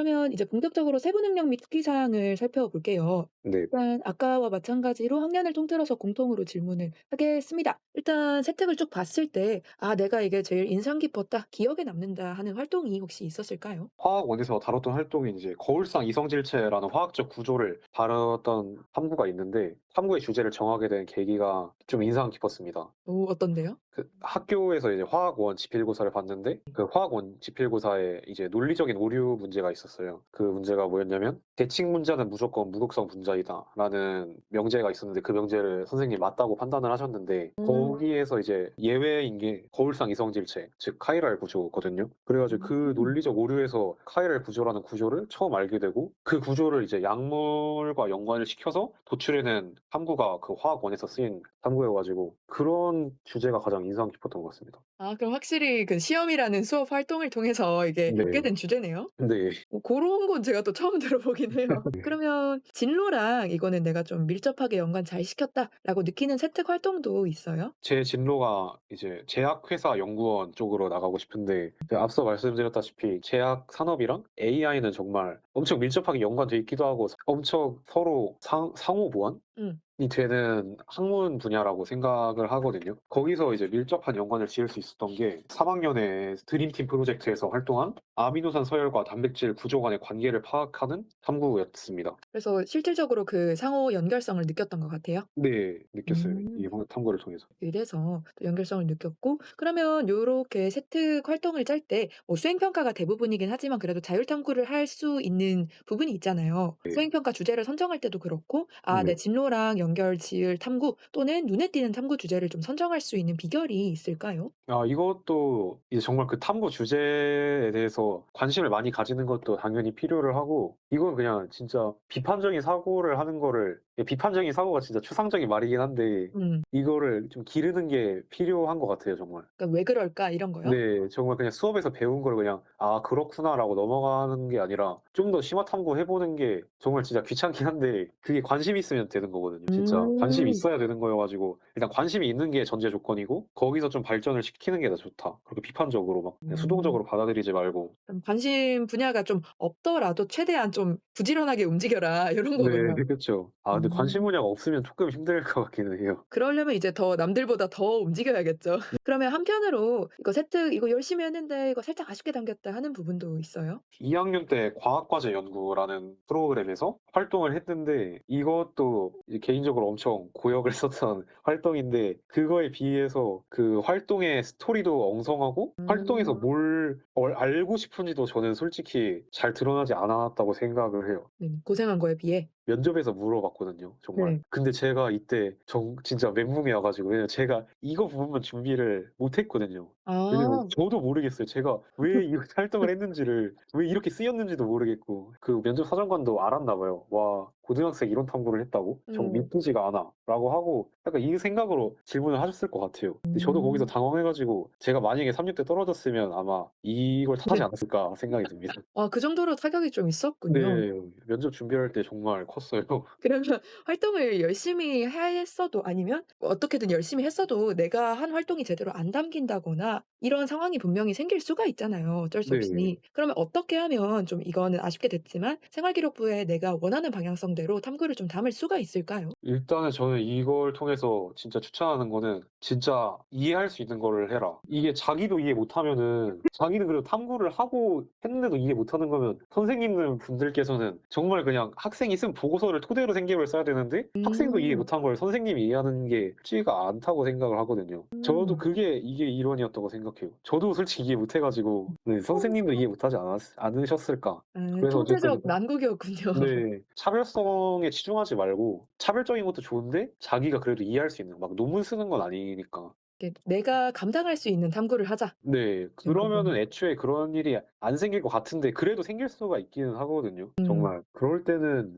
그러면 이제 본격적으로 세부 능력 및 특기사항을 살펴볼게요. 네. 일단 아까와 마찬가지로 학년을 통틀어서 공통으로 질문을 하겠습니다. 일단 세특을 쭉 봤을 때 '아 내가 이게 제일 인상 깊었다. 기억에 남는다.' 하는 활동이 혹시 있었을까요? 화학원에서 다뤘던 활동이 이제 거울상 이성질체라는 화학적 구조를 다뤘던 탐구가 있는데 탐구의 주제를 정하게 된 계기가 좀 인상 깊었습니다. 어떤데요? 그 학교에서 이제 화학원 지필고사를 봤는데 그 화학원 지필고사에 이제 논리적인 오류 문제가 있었어요. 그 문제가 뭐였냐면 "대칭 문자는 무조건 무극성 분자이다."라는 명제가 있었는데 그 명제를 선생님이 맞다고 판단을 하셨는데 음. 거기에서 이제 예외인 게 거울상 이성질체 즉 카이랄 구조거든요. 그래 가지고 그 음. 논리적 오류에서 카이랄 구조라는 구조를 처음 알게 되고 그 구조를 이제 약물과 연관을 시켜서 도출해낸 탐구가 그 화학원에서 쓰인 탐구여 가지고 그런 주제가 가장 인상 깊었던 것 같습니다. 아 그럼 확실히 그 시험이라는 수업 활동을 통해서 이게 네. 얻게 된 주제네요? 네. 고런 건 제가 또 처음 들어보긴 해요. 그러면 진로랑 이거는 '내가 좀 밀접하게 연관 잘 시켰다.'라고 느끼는 세특 활동도 있어요? 제 진로가 이제 제약회사 연구원 쪽으로 나가고 싶은데 앞서 말씀드렸다시피 제약 산업이랑 AI는 정말 엄청 밀접하게 연관돼 있기도 하고 엄청 서로 상호 보완 음. 이 되는 학문 분야라고 생각을 하거든요. 거기서 이제 밀접한 연관을 지을 수 있었던 게 3 학년에 드림팀 프로젝트에서 활동한 아미노산 서열과 단백질 구조 간의 관계를 파악하는 탐구였습니다. 그래서 실질적으로 그 상호 연결성을 느꼈던 것 같아요? 네. 느꼈어요. 음. 이 탐구를 통해서. 이래서 또 연결성을 느꼈고 그러면 요렇게 세특 활동을 짤 때 뭐 수행 평가가 대부분이긴 하지만 그래도 자율 탐구를 할 수 있는 부분이 있잖아요. 네. 수행 평가 주제를 선정할 때도 그렇고 내 네. 진로랑 연결 지을 탐구 또는 눈에 띄는 탐구 주제를 좀 선정할 수 있는 비결이 있을까요? 이것도 이제 정말 그 탐구 주제에 대해서 관심을 많이 가지는 것도 당연히 필요를 하고 이건 그냥 진짜 비판적인 사고를 하는 거를 비판적인 사고가 진짜 추상적인 말이긴 한데 음. 이거를 좀 기르는 게 필요한 것 같아요 정말. 그러니까 '왜 그럴까?' 이런 거요? 네. 정말 그냥 수업에서 배운 걸 그냥 '아 그렇구나.'라고 넘어가는 게 아니라 좀 더 심화 탐구해 보는 게 정말 진짜 귀찮긴 한데 그게 관심이 있으면 되는 거거든요 진짜. 관심이 음. 있어야 되는 거여 가지고 일단 관심이 있는 게 전제 조건이고 거기서 좀 발전을 시키는 게 더 좋다. 그렇게 비판적으로 막 그냥 음. 수동적으로 받아들이지 말고. 그럼 관심 분야가 좀 없더라도 최대한 좀 부지런하게 움직여라 요런 네. 거군요. 그쵸. 근데 관심 음. 분야가 없으면 쪼끔 힘들 것 같기는 해요. 그러려면 이제 더 남들보다 더 움직여야겠죠. 그러면 한편으로 '이거 세특 이거 열심히 했는데 이거 살짝 아쉽게 당겼다.' 하는 부분도 있어요? 2 학년 때 과학과제 연구라는 프로그램에서 활동을 했는데 이것도 이제 개인적으로 엄청 고역을 썼던 활동인데 그거에 비해서 그 활동의 스토리도 엉성하고 활동에서 음. 뭘 알고 싶은지도 저는 솔직히 잘 드러나지 않았다고 생각을 해요. 고생한 거에 비해. 면접에서 물어봤거든요 정말. 네. 근데 제가 이때 진짜 멘붕이 와 가지고 왜냐면 제가 이거 부분만 준비를 못 했거든요. 왜냐면 아. 저도 모르겠어요. 제가 왜 이렇게 활동을 했는지를 왜 이렇게 쓰였는지도 모르겠고 그 면접 사정관도 알았나 봐요. '와 고등학생이 이런 탐구를 했다고? 정 음. 믿기지가 않아.'라고 하고 약간 이 생각으로 질문을 하셨을 것 같아요. 근데 저도 거기서 음. 당황해 가지고 제가 만약에 3 류 때 떨어졌으면 아마 '이걸 탓하지 네. 않았을까.' 생각이 듭니다. 그 정도로 타격이 좀 네. 있었군요. 면접 준비할 때 정말 컸어요. 그러면 활동을 열심히 했어도 아니면 어떻게든 열심히 했어도 내가 한 활동이 제대로 안 담긴다거나 이런 상황이 분명히 생길 수가 있잖아요, 어쩔 수 네. 없이. 그러면 어떻게 하면 좀 이거는 아쉽게 됐지만 생활기록부에 내가 원하는 방향성대로 탐구를 좀 담을 수가 있을까요? 일단은 저는 이걸 통해서 진짜 추천하는 거는 진짜 이해할 수 있는 거를 해라. 이게 자기도 이해 못하면은 자기는 그래도 탐구를 하고 했는데도 이해 못하는 거면 선생님들 분들께서는 정말 그냥 학생이 쓴 보고서를 토대로 생계를 써야 되는데 학생도 이해 음. 못한 걸 선생님이 이해하는 게 쉽지가 않다고 생각을 하거든요. 저도 음. 이게 이론이었다고 생각해요. 저도 솔직히 이해 못 해 가지고 네 선생님도 이해 못하지 않으셨을까. 그래서 어쨌든 통계적 난국이었군요. 네. 차별성에 치중하지 말고 차별적인 것도 좋은데 자기가 그래도 이해할 수 있는 막 논문 쓰는 건 아니니까. 이렇게 '내가 감당할 수 있는 탐구를 하자.' 네. 이런 그러면은 부분. 애초에 그런 일이 안 생길 것 같은데 그래도 생길 수가 있기는 하거든요 음. 정말. 그럴 때는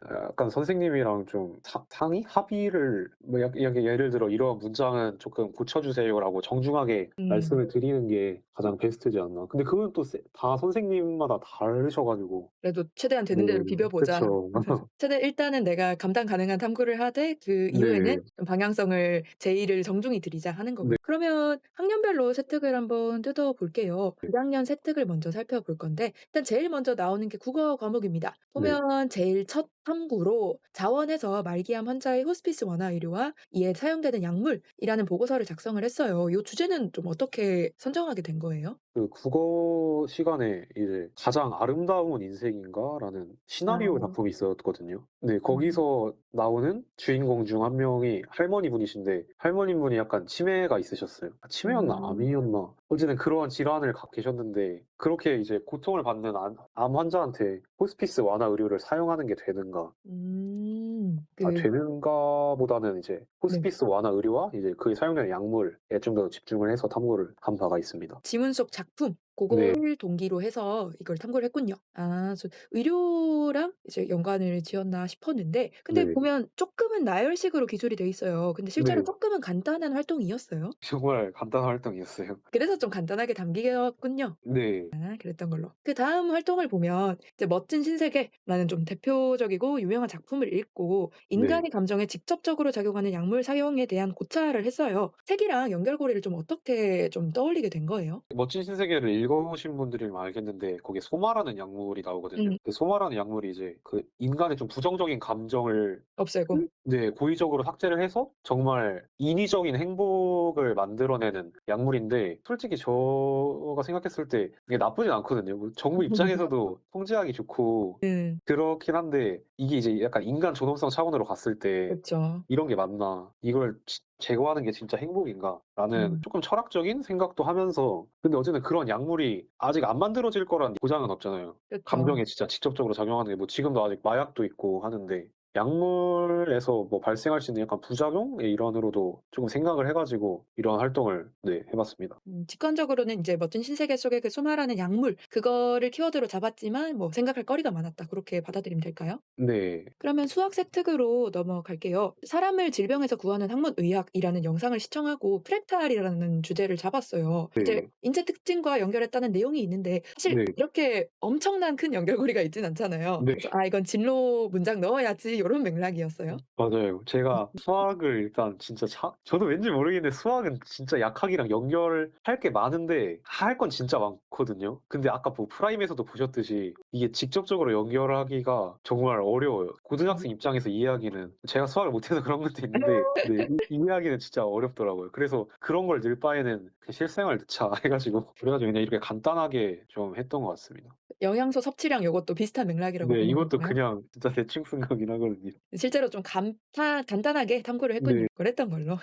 약간 선생님이랑 좀 상의? 합의를 뭐 예를 들어 "이런 문장은 쪼끔 고쳐 주세요."라고 정중하게 음. 말씀을 드리는 게 가장 베스트지 않나. 근데 그건 또 다 선생님마다 다르셔 가지고. 그래도 '최대한 네. 되는 대로 비벼 보자.' 그쵸. 최대 일단은 내가 감당 가능한 탐구를 하되 그 이후에는 네. 좀 방향성을 제의를 정중히 드리자 하는 네. 거고요. 그러면 학년별로 세특을 한번 뜯어 볼게요. 네. 1 학년 세특을 먼저 살펴볼 건데 일단 제일 먼저 나오는 게 국어 과목입니다. 네. 보면 제일 첫 탐구로 자원에서 말기암 환자의 호스피스 완화 의료와 이에 사용되는 약물이라는 보고서를 작성을 했어요. 요 주제는 좀 어떻게 선정하게 된 거예요? 그 국어 시간에 이제 '가장 아름다운 인생인가?'라는 시나리오 아. 작품이 있었거든요. 네, 음. 거기서 나오는 주인공 중 한 명이 할머니분이신데 할머니분이 약간 치매가 있으셨어요. 아, 치매였나 음. 암이었나? 어쨌든 그러한 질환을 갖고 계셨는데 그렇게 이제 고통을 받는 암 환자한테 호스피스 완화 의료를 사용하는 게 되는가? 음. 아, 그 되는가보다는 이제 네. 호스피스 완화 의료와 이제 그에 사용되는 약물에 좀 더 집중을 해서 탐구를 한 바가 있습니다. 지문 속 작품 네. 고거를 동기로 해서 이걸 탐구를 했군요. 아 저 의료랑 이제 연관을 지었나 싶었는데 근데 네. 보면 쪼끔은 나열식으로 기술이 돼 있어요. 근데 실제로 네. 쪼끔은 간단한 활동이었어요? 정말 간단한 활동이었어요. 그래서 좀 간단하게 담기었군요. 네. 아 그랬던 걸로. 그다음 활동을 보면 이제 멋진 신세계라는 좀 대표적이고 유명한 작품을 읽고 네. 인간의 감정에 직접적으로 작용하는 약물 사용에 대한 고찰을 했어요. 책이랑 연결고리를 좀 어떻게 좀 떠올리게 된 거예요? 멋진 신세계를 읽어보신 분들이면 알겠는데 거기에 소마라는 약물이 나오거든요. 음. 그 소마라는 약물이 이제 그 인간의 좀 부정적인 감정을 없애고. 네, 고의적으로 삭제를 해서 정말 인위적인 행복을 만들어내는 약물인데 솔직히 제가 생각했을 때 이게 나쁘진 않거든요. 뭐 정부 입장에서도 통제하기 좋고 음. 그렇긴 한데 이게 이제 약간 인간 존엄성 차원으로 갔을 때 그쵸. '이런 게 맞나? 이걸 제거하는 게 진짜 행복인가?'라는 음. 쪼끔 철학적인 생각도 하면서 근데 어쨌든 그런 약물이 아직 안 만들어질 거라는 보장은 없잖아요. 그쵸. 감정에 진짜 직접적으로 작용하는 게 뭐 지금도 아직 마약도 있고 하는데 약물에서 뭐 발생할 수 있는 약간 부작용의 일환으로도 쪼금 생각을 해 가지고 이런 활동을 네, 해 봤습니다. 직관적으로는 인제 멋진 신세계 속의 그 수많은 약물 그거를 키워드로 잡았지만 뭐 생각할 거리가 많았다. 그렇게 받아들이면 될까요? 네. 그러면 수학 세특으로 넘어갈게요. 사람을 질병에서 구하는 학문의학이라는 영상을 시청하고 프랙탈이라는 주제를 잡았어요. 이제 네. 인체 특징과 연결했다는 내용이 있는데 사실 네. 이렇게 엄청난 큰 연결고리가 있진 않잖아요. 네. 그래서 '아 이건 진로 문장 넣어야지.' 요런 맥락이었어요? 맞아요. 제가 수학을 일단 진짜 저도 왠지 모르겠는데 수학은 진짜 약학이랑 연결할 게 많은데 할 건 진짜 많거든요. 근데 아까 뭐 프라임에서도 보셨듯이 이게 직접적으로 연결하기가 정말 어려워요. 고등학생 입장에서 이해하기는 제가 수학을 못해서 그런 것도 있는데 네, 이해하기는 진짜 어렵더라고요. 그래서 '그런 걸 넣을 바에는 그냥 실생활 넣자.' 해 가지고 그냥 이렇게 간단하게 좀 했던 것 같습니다. 영양소 섭취량 요것도 비슷한 맥락이라고 네, 보는 이것도 건가요? 그냥 진짜 대충 쓴 거긴 하거든요. 실제로 좀 간단하게 탐구를 했군요. 네. 그랬던 걸로.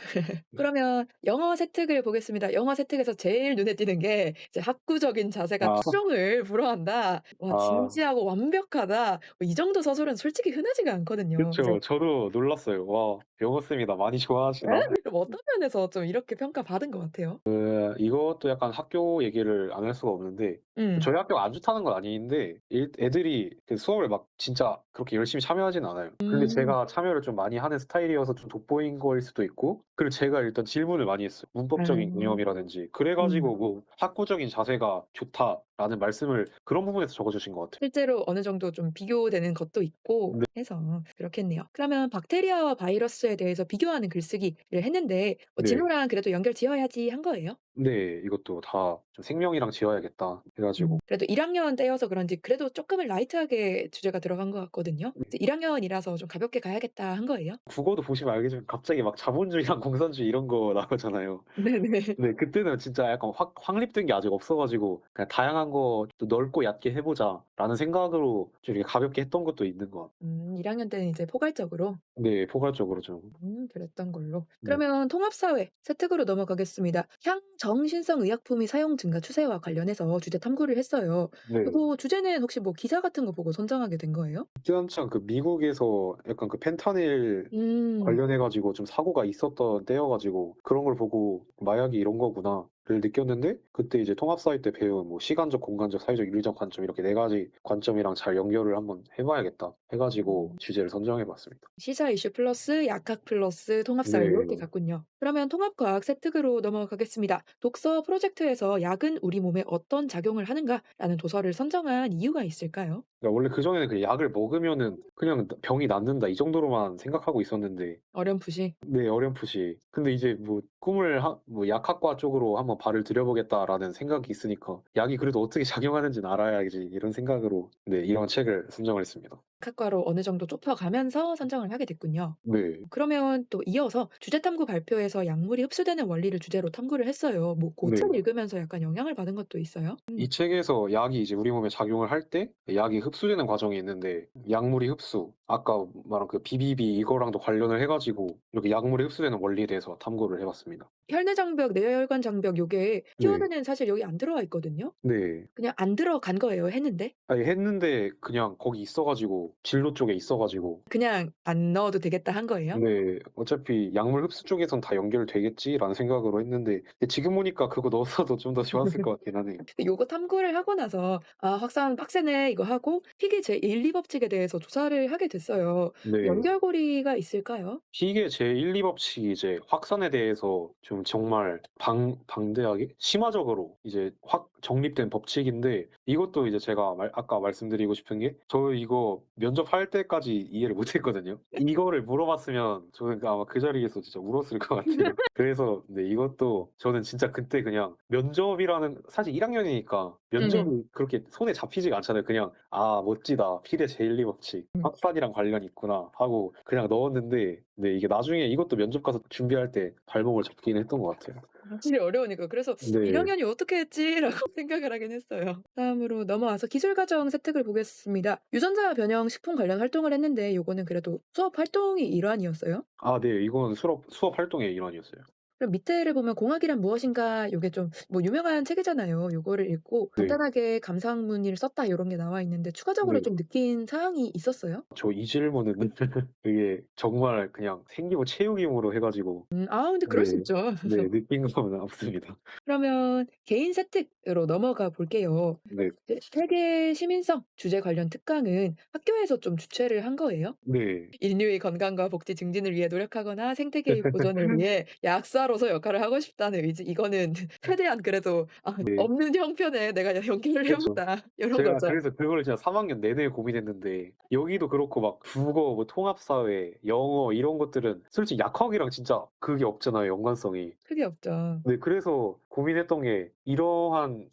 그러면 영어 세특을 보겠습니다. 영어 세특에서 제일 눈에 띄는 게 이제 "학구적인 자세가 아. 투정을 불허한다." 와 아. "진지하고 완벽하다." 뭐 이 정도 서술은 솔직히 흔하지가 않거든요. 그래서 그쵸. 저도 놀랐어요. '와, 영어쌤이다. 많이 좋아하시나?' 그럼 어떤 면에서 좀 이렇게 평가받은 것 같아요? 이것도 약간 학교 얘기를 안 할 수가 없는데 음. 저희 학교가 안 좋다는 건 아닌데 애들이 그 수업을 막 진짜 그렇게 열심히 참여하진 않아요. 근데 음. 제가 참여를 좀 많이 하는 스타일이어서 좀 돋보인 거일 수도 있고 그리고 제가 일단 질문을 많이 했어요. 아. 문법적인 개념이라든지. 그래 음. 가지고 뭐 "학구적인 자세가 좋다."라는 말씀을 그런 부분에서 적어 주신 것 같아요. 실제로 어느 정도 좀 비교되는 것도 있고 네. 해서 그렇겠네요. 그러면 박테리아와 바이러스에 대해서 비교하는 글쓰기를 했는데 네. 진로랑 그래도 연결 지어야지 한 거예요? 네. 이것도 다 좀 '생명이랑 지어야겠다.' 해 가지고 그래도 1 학년 때여서 그런지 그래도 쪼끔은 라이트하게 주제가 들어간 것 같거든요. 이제 1 학년이라서 좀 가볍게 가야겠다 한 거예요? 국어도 보시면 알겠지만 갑자기 막 자본주의랑 공산주의 이런 거 나오잖아요. 네네. 네, 그때는 진짜 약간 확립된 게 아직 없어 가지고 '그냥 다양한 거 좀 넓고 얕게 해 보자.'라는 생각으로 좀 이렇게 가볍게 했던 것도 있는 것 같아요. 1 학년 때는 이제 포괄적으로. 네, 포괄적으로 좀. 그랬던 걸로. 네. 그러면 통합사회 세특으로 넘어가겠습니다. 향정신성 의약품의 사용 증가 추세와 관련해서 주제 탐구를 했어요. 네. 그 주제는 혹시 뭐 기사 같은 거 보고 선정하게 된 거예요? 그때 한창 그 미국에서 약간 그 펜타닐 음. 관련해 가지고 좀 사고가 있었던 때여 가지고 그런 걸 보고 '마약이 이런 거구나.' 느꼈는데 그때 이제 통합사회 때 배운 뭐 시간적, 공간적, 사회적, 윤리적 관점 이렇게 4 가지 관점이랑 잘 연결을 한번 해 봐야겠다 해 가지고 주제를 선정해 봤습니다. 시사 이슈 플러스 약학 플러스 통합사회 요렇게 네. 갔군요. 그러면 통합과학 세특으로 넘어가겠습니다. 독서 프로젝트에서 약은 우리 몸에 어떤 작용을 하는가라는 도서를 선정한 이유가 있을까요? 그러니까 원래 그전에는 그 약을 먹으면은 그냥 병이 낫는다 이 정도로만 생각하고 있었는데 어렴풋이. 네 어렴풋이. 근데 이제 뭐 꿈을 뭐 '약학과 쪽으로 한번 발을 들여보겠다.'라는 생각이 있으니까 '약이 그래도 어떻게 작용하는지는 알아야지.' 이런 생각으로 네 이런 책을 선정을 했습니다. 학과로 어느 정도 좁혀가면서 선정을 하게 됐군요. 네. 그러면 또 이어서 주제 탐구 발표에서 약물이 흡수되는 원리를 주제로 탐구를 했어요. 뭐 고 네. 책 읽으면서 약간 영향을 받은 것도 있어요? 이 책에서 약이 이제 우리 몸에 작용을 할 때 약이 흡수되는 과정이 있는데 약물이 흡수 아까 말한 그 BBB 이거랑도 관련을 해 가지고 이렇게 약물이 흡수되는 원리에 대해서 탐구를 해 봤습니다. 혈내 장벽, 내혈관 장벽 요게 네. 키워드는 사실 여기 안 들어와 있거든요. 네. 그냥 안 들어간 거예요, 했는데. 아니 했는데 그냥 거기 있어 가지고 진로 쪽에 있어 가지고 그냥 '안 넣어도 되겠다.' 한 거예요? 네 '어차피 약물 흡수 쪽에선 다 연결되겠지.'라는 생각으로 했는데 근데 지금 보니까 그거 넣었어도 좀 더 좋았을 것 같긴 하네요. 요거 탐구를 하고 나서 '아 확산 빡세네.' 이거 하고 희귀 제1-2 법칙에 대해서 조사를 하게 됐어요. 네. 연결고리가 있을까요? 희귀의 제1-2 법칙이 이제 확산에 대해서 좀 정말 방대하게 심화적으로 이제 확 정립된 법칙인데 이것도 이제 제가 아까 말씀드리고 싶은 게 저 이거 면접할 때까지 이해를 못 했거든요. 이거를 물어봤으면 저는 아마 그 자리에서 진짜 울었을 것 같아요. 그래서 네 이것도 저는 진짜 그때 그냥 면접이라는 사실 1 학년이니까 음. 면접이 그렇게 손에 잡히지가 않잖아요. 그냥 '아 멋지다. 필의 제1-2 법칙. 확산이랑 관련이 있구나.' 하고 그냥 넣었는데 네 이게 나중에 이것도 면접 가서 준비할 때 발목을 잡긴 했던 것 같아요. 확실히 어려우니까 그래서 네. ''1 학년이 어떻게 했지?'라고 생각을 하긴 했어요. 다음으로 넘어와서 기술과정 세특을 보겠습니다. 유전자 변형 식품 관련 활동을 했는데 요거는 그래도 수업 활동의 일환이었어요? 아 네. 이건 수업 활동의 일환이었어요. 그럼 밑에를 보면 공학이란 무엇인가 요게 좀 뭐 유명한 책이잖아요. 요거를 읽고 네. 간단하게 감상문의를 썼다 요런 게 나와 있는데 추가적으로 네. 좀 느낀 사항이 있었어요? 저 이 질문은 이게 정말 그냥 생기고 채우기용으로 해 가지고 근데 그럴 수 네. 있죠. 네 느낀 거는 없습니다. 그러면 개인 세특으로 넘어가 볼게요. 네. 이제 세계 시민성 주제 관련 특강은 학교에서 좀 주최를 한 거예요? 네. 인류의 건강과 복지 증진을 위해 노력하거나 생태계의 보존을 위해 약사로서 역할을 하고 싶다는 의지. 이거는 최대한 그래도 네. 없는 형편에 내가 연기를 해 그쵸. 본다. 요런 제가 거죠. 그래서 그거를 진짜 3 학년 내내 고민했는데 여기도 그렇고 막 국어 뭐 통합사회, 영어 이런 것들은 솔직히 약학이랑 진짜 그게 없잖아요, 연관성이. 크게 없죠. 네 그래서 고민했던 게 이러한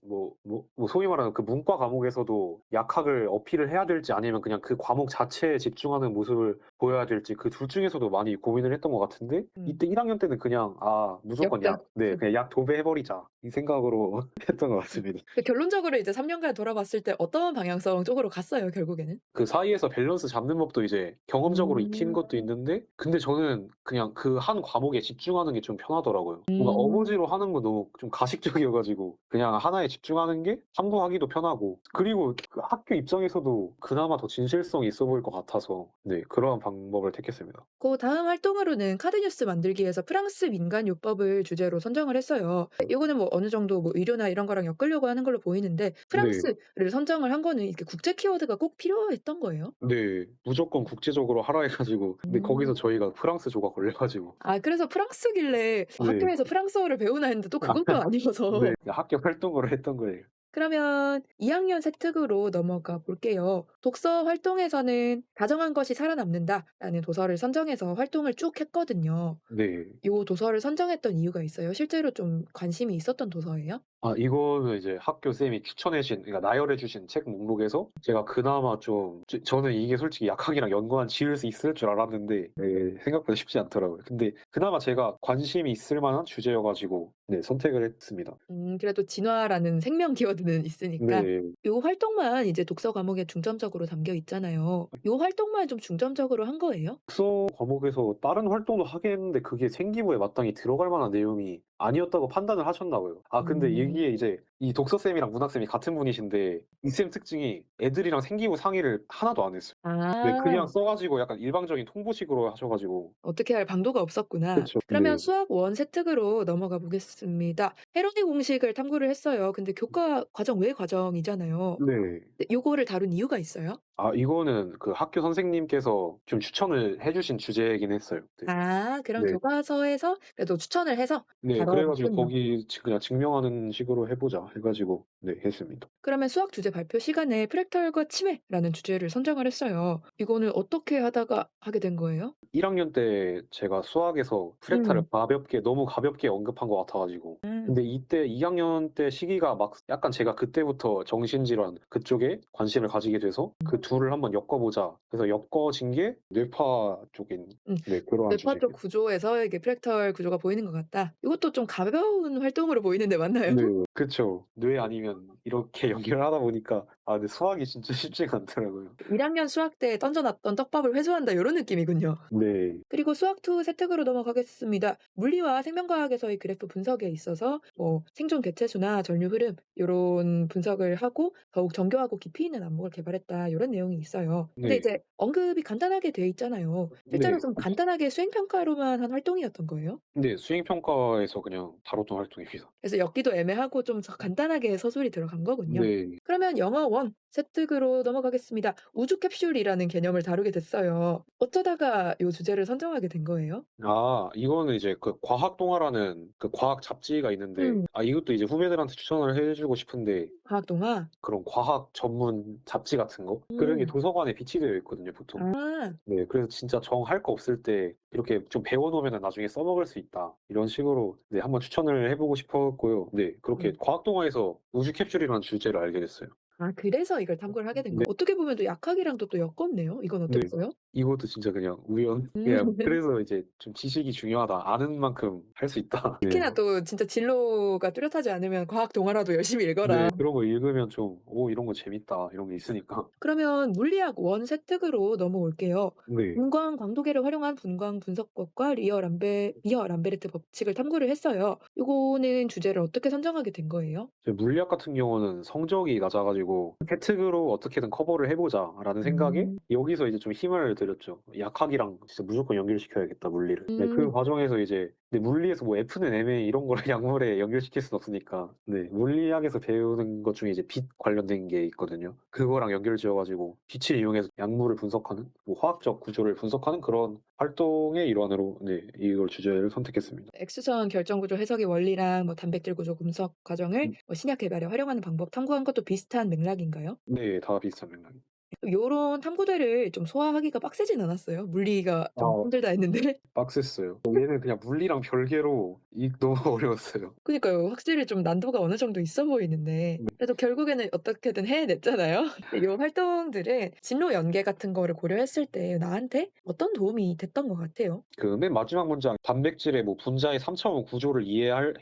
소위 말하는 그 문과 과목에서도 약학을 어필을 해야 될지 아니면 그냥 그 과목 자체에 집중하는 모습을 보여야 될지 그 둘 중에서도 많이 고민을 했던 것 같은데 음. 이때 1 학년 때는 그냥 '아 무조건 역자. 약 네 그냥 약 도배해 버리자.' 이 생각으로 했던 것 같습니다. 결론적으로 이제 3 년간 돌아봤을 때 어떤 방향성 쪽으로 갔어요, 결국에는? 그 사이에서 밸런스 잡는 법도 이제 경험적으로 익히는 음. 것도 있는데 근데 저는 그냥 그 한 과목에 집중하는 게 좀 편하더라고요. 뭔가 음. 어거지로 하는 건 너무 좀 가식적이어 가지고 그냥 하나에 집중하는 게 탐구하기도 편하고 그리고 그 학교 입장에서도 그나마 더 진실성이 있어 보일 것 같아서 네 그러한 방법을 택했습니다. 다음 활동으로는 카드 뉴스 만들기 위해서 프랑스 민간 요법을 주제로 선정을 했어요. 요거는 뭐 어느 정도 뭐 의료나 이런 거랑 엮으려고 하는 걸로 보이는데 네. 프랑스를 선정을 한 거는 이렇게 국제 키워드가 꼭 필요했던 거예요? 네. 무조건 국제적으로 하라 해 가지고 근데 음. 거기서 저희가 프랑스조가 걸려 가지고 그래서 프랑스길래 네. 학교에서 프랑스어를 배우나 했는데 또 그것도 네. 아니어서. 학교 활동으로 했던 거예요. 그러면 2 학년 세특으로 넘어가 볼게요. 독서 활동에서는 '다정한 것이 살아남는다.'라는 도서를 선정해서 활동을 쭉 했거든요. 네. 요 도서를 선정했던 이유가 있어요? 실제로 좀 관심이 있었던 도서예요? 아 이거는 이제 학교 쌤이 추천해 주신 그러니까 나열해 주신 책 목록에서 제가 그나마 좀 저는 이게 솔직히 약학이랑 연관 지을 수 있을 줄 알았는데 네 생각보다 쉽지 않더라고요. 근데 그나마 제가 관심이 있을 만한 주제여 가지고 네 선택을 했습니다. 그래도 진화라는 생명 키워드는 있으니까 네. 요 활동만 이제 독서 과목에 중점적으로 담겨 있잖아요. 요 활동만 좀 중점적으로 한 거예요? 독서 과목에서 다른 활동도 하긴 했는데 그게 생기부에 마땅히 들어갈 만한 내용이 아니었다고 판단을 하셨나 봐요. 근데 음. 여기에 이제 이 독서쌤이랑 문학쌤이 같은 분이신데 이 쌤 특징이 애들이랑 생기부 상의를 하나도 안 했어요. 네 그냥 아. 써 가지고 약간 일방적인 통보식으로 하셔 가지고 어떻게 할 방도가 없었구나. 그쵸. 그러면 네. 수학 원 세특으로 넘어가 보겠습니다. 헤로니 공식을 탐구를 했어요. 근데 교과 과정 외 과정이잖아요. 네. 네, 요거를 다룬 이유가 있어요? 아 이거는 그 학교 선생님께서 좀 추천을 해 주신 주제이긴 했어요. 네. 아, 그런 네. 교과서에서 그래도 추천을 해서 네. 다뤄 그래 가지고 봤군요. 거기 그냥 증명하는 식으로 해 보자 해 가지고 네 했습니다. 그러면 수학 주제 발표 시간에 프랙탈과 치매라는 주제를 선정을 했어요. 이거는 어떻게 하다가 하게 된 거예요? 1 학년 때 제가 수학에서 프랙탈을 음. 가볍게 너무 가볍게 언급한 것 같아 가지고 음. 근데 이때 2 학년 때 시기가 막 약간 제가 그때부터 정신질환 그쪽에 관심을 가지게 돼서 그 둘을 한번 엮어 보자 해서 엮어진 게 뇌파 쪽인 음. 네 그러한 뇌파 쪽 주제입니다. 구조에서 이게 프랙탈 구조가 보이는 것 같다. 이것도 좀 가벼운 활동으로 보이는데 맞나요? 네. 그쵸. 뇌 아니면 이렇게 연결을 하다 보니까 아 근데 수학이 진짜 쉽지가 않더라고요. 1 학년 수학 때 던져 놨던 떡밥을 회수한다 요런 느낌이군요. 네. 그리고 수학 II 세특으로 넘어가겠습니다. 물리와 생명과학에서의 그래프 분석에 있어서 뭐 생존 개체수나 전류 흐름 요런 분석을 하고 더욱 정교하고 깊이 있는 안목을 개발했다 요런 내용이 있어요. 근데 네. 이제 언급이 간단하게 돼 있잖아요. 실제로 네. 좀 간단하게 수행 평가로만 한 활동이었던 거예요? 네. 수행 평가에서 그냥 다뤘던 활동입니다. 그래서 엮기도 애매하고 좀 간단하게 서술이 들어간 거군요. 네. 그러면 영어 원 세특으로 넘어가겠습니다. 우주 캡슐이라는 개념을 다루게 됐어요. 어쩌다가 요 주제를 선정하게 된 거예요? 아 이거는 이제 그 과학 동화라는 그 과학 잡지가 있는데 음. 아 이것도 이제 후배들한테 추천을 해 주고 싶은데 과학 동화? 그런 과학 전문 잡지 같은 거 그런 게 음. 도서관에 비치되어 있거든요 보통. 아. 네 그래서 진짜 정 할 거 없을 때 이렇게 좀 배워 놓으면은 나중에 써먹을 수 있다. 이런 식으로 네 한번 추천을 해 보고 싶었고요. 네 그렇게 음. 과학 동화에서 우주 캡슐이라는 주제를 알게 됐어요. 아, 그래서 이걸 탐구를 하게 된 네. 거 어떻게 보면 또 약학이랑도 또 엮었네요. 이건 네. 어땠어요? 이것도 진짜 그냥 우연 음. 그냥 그래서 이제 좀 '지식이 중요하다. 아는 만큼 할 수 있다.' 네. 특히나 또 진짜 진로가 뚜렷하지 않으면 과학 동화라도 열심히 읽어라. 네. 그런 거 읽으면 좀 '오 이런 거 재밌다.' 이런 게 있으니까. 그러면 물리학 원 세특으로 넘어올게요. 네. 분광 광도계를 활용한 분광 분석법과 리어 람베르트 법칙을 탐구를 했어요. 요거는 주제를 어떻게 선정하게 된 거예요? 저 물리학 같은 경우는 성적이 낮아 가지고 '혜택으로 어떻게든 커버를 해 보자.'라는 생각에 음. 여기서 이제 좀 힘을 들였죠. '약학이랑 진짜 무조건 연결시켜야겠다 물리를.' 네 그 음. 과정에서 이제 근데 물리에서 뭐 F는 MA 이런 거를 약물에 연결시킬 수는 없으니까 네 물리학에서 배우는 것 중에 이제 빛 관련된 게 있거든요. 그거랑 연결 지어 가지고 빛을 이용해서 약물을 분석하는 뭐 화학적 구조를 분석하는 그런 활동의 일환으로 네 이걸 주제를 선택했습니다. X선 결정 구조 해석의 원리랑 뭐 단백질 구조 분석 과정을 뭐 신약 개발에 활용하는 방법 탐구한 것도 비슷한 맥락인가요? 네 다 비슷한 맥락입니다. 요런 탐구들을 좀 소화하기가 빡세진 않았어요? 물리가 좀 아 힘들다 했는데. 빡셌어요. 얘는 그냥 물리랑 별개로 이 너무 어려웠어요. 그니까요. 확실히 좀 난도가 어느 정도 있어 보이는데 네. 그래도 결국에는 어떻게든 해냈잖아요. 근데 요 활동들은 진로 연계 같은 거를 고려했을 때 나한테 어떤 도움이 됐던 것 같아요? 그 맨 마지막 문장 "단백질의 뭐 분자의 3 차원 구조를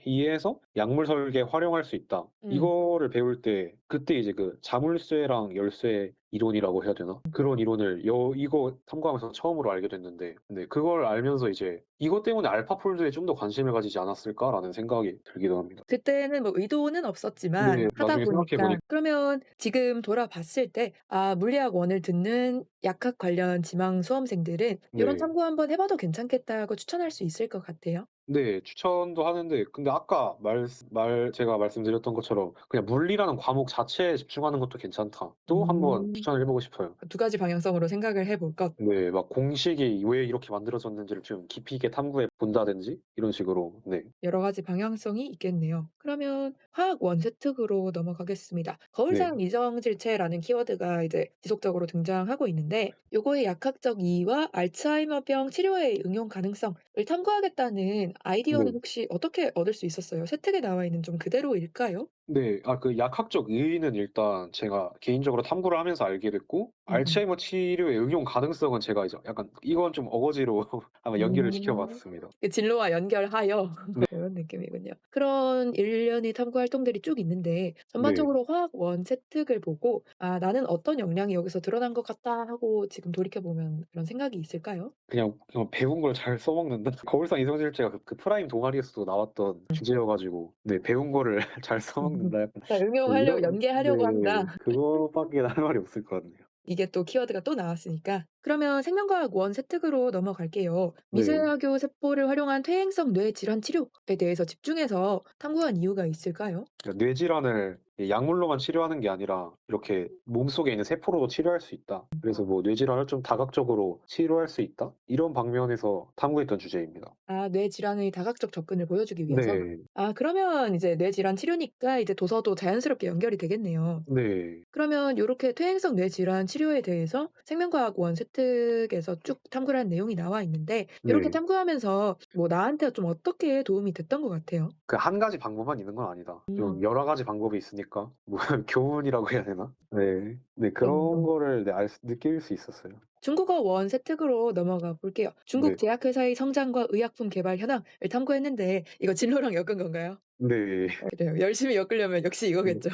이해해서 약물 설계에 활용할 수 있다." 음. 이거를 배울 때 그때 이제 그 자물쇠랑 열쇠 이론이라고 해야 되나? 그런 이론을 이거 탐구하면서 처음으로 알게 됐는데 네 그걸 알면서 이제 '이것 때문에 알파폴드에 좀 더 관심을 가지지 않았을까?'라는 생각이 들기도 합니다. 그때는 뭐 의도는 없었지만 네. 하다 나중에 생각해 보니 보니까 그러면 지금 돌아봤을 때 아, 물리학 원을 듣는 약학 관련 지망 수험생들은 "요런 네. 탐구 한번 해 봐도 괜찮겠다."고 추천할 수 있을 것 같아요. 네. 추천도 하는데 근데 아까 제가 말씀드렸던 것처럼 그냥 '물리라는 과목 자체에 집중하는 것도 괜찮다.' 또 한번 음. 추천을 해 보고 싶어요. 그 두 가지 방향성으로 생각을 해볼 것. 네. 막 공식이 왜 이렇게 만들어졌는지를 좀 깊이 있게 탐구해 본다든지 이런 식으로 네. 여러 가지 방향성이 있겠네요. 그러면 화학 원세특으로 넘어가겠습니다. 네. 거울상 이정질체라는 키워드가 이제 지속적으로 등장하고 있는데 요거의 약학적 이의와 알츠하이머병 치료의 응용 가능성을 탐구하겠다는 아이디어는 네. 혹시 어떻게 얻을 수 있었어요? 세특에 나와 있는 좀 그대로일까요? 네. 아 그 약학적 의의는 일단 제가 개인적으로 탐구를 하면서 알게 됐고 음음. 알츠하이머 치료의 응용 가능성은 제가 이제 약간 이건 좀 어거지로 한번 연결을 시켜 음. 봤습니다. 그 진로와 연결하여 네. 요런 느낌이군요. 그런 일련의 탐구 활동들이 쭉 있는데 네. 전반적으로 화학 원 세특을 보고 '아, 나는 어떤 역량이 여기서 드러난 것 같다.' 하고 지금 돌이켜 보면 그런 생각이 있을까요? 그냥 배운 걸 잘 써먹는다? 거울상 이성질체가 그 프라임 동아리에서도 나왔던 주제여 가지고 네 배운 거를 잘 써먹는 나 약간 자 뭐 응용하려고 이런 연계하려고 한다. 네. 그거밖에 할 말이 없을 것 같네요. 이게 또 키워드가 또 나왔으니까. 그러면 생명과학 원 세특으로 넘어갈게요. 네. 미세하교 세포를 활용한 퇴행성 뇌 질환 치료에 대해서 집중해서 탐구한 이유가 있을까요? 그러니까 뇌질환을 약물로만 치료하는 게 아니라 이렇게 몸속에 있는 세포로도 치료할 수 있다. 그래서 뭐 뇌질환을 좀 다각적으로 치료할 수 있다. 이런 방면에서 탐구했던 주제입니다. 아 뇌 질환의 다각적 접근을 보여주기 위해서? 네. 아 그러면 이제 뇌 질환 치료니까 이제 도서도 자연스럽게 연결이 되겠네요. 네. 그러면 요렇게 퇴행성 뇌 질환 치료에 대해서 생명과학원 세특에서 쭉 탐구를 한 내용이 나와 있는데 요렇게 네. 탐구하면서 뭐 나한테 좀 어떻게 도움이 됐던 것 같아요? 그 한 가지 방법만 있는 건 아니다. 좀 음. 여러 가지 방법이 있으니까 뭐 교훈이라고 해야 되나? 네. 네 그럼 그런 거를 네 느낄 수 있었어요. 중국어 원 세특으로 넘어가 볼게요. 중국 네. 제약회사의 성장과 의약품 개발 현황을 탐구했는데 이거 진로랑 엮은 건가요? 네. 그래요. 열심히 엮으려면 역시 네. 이거겠죠.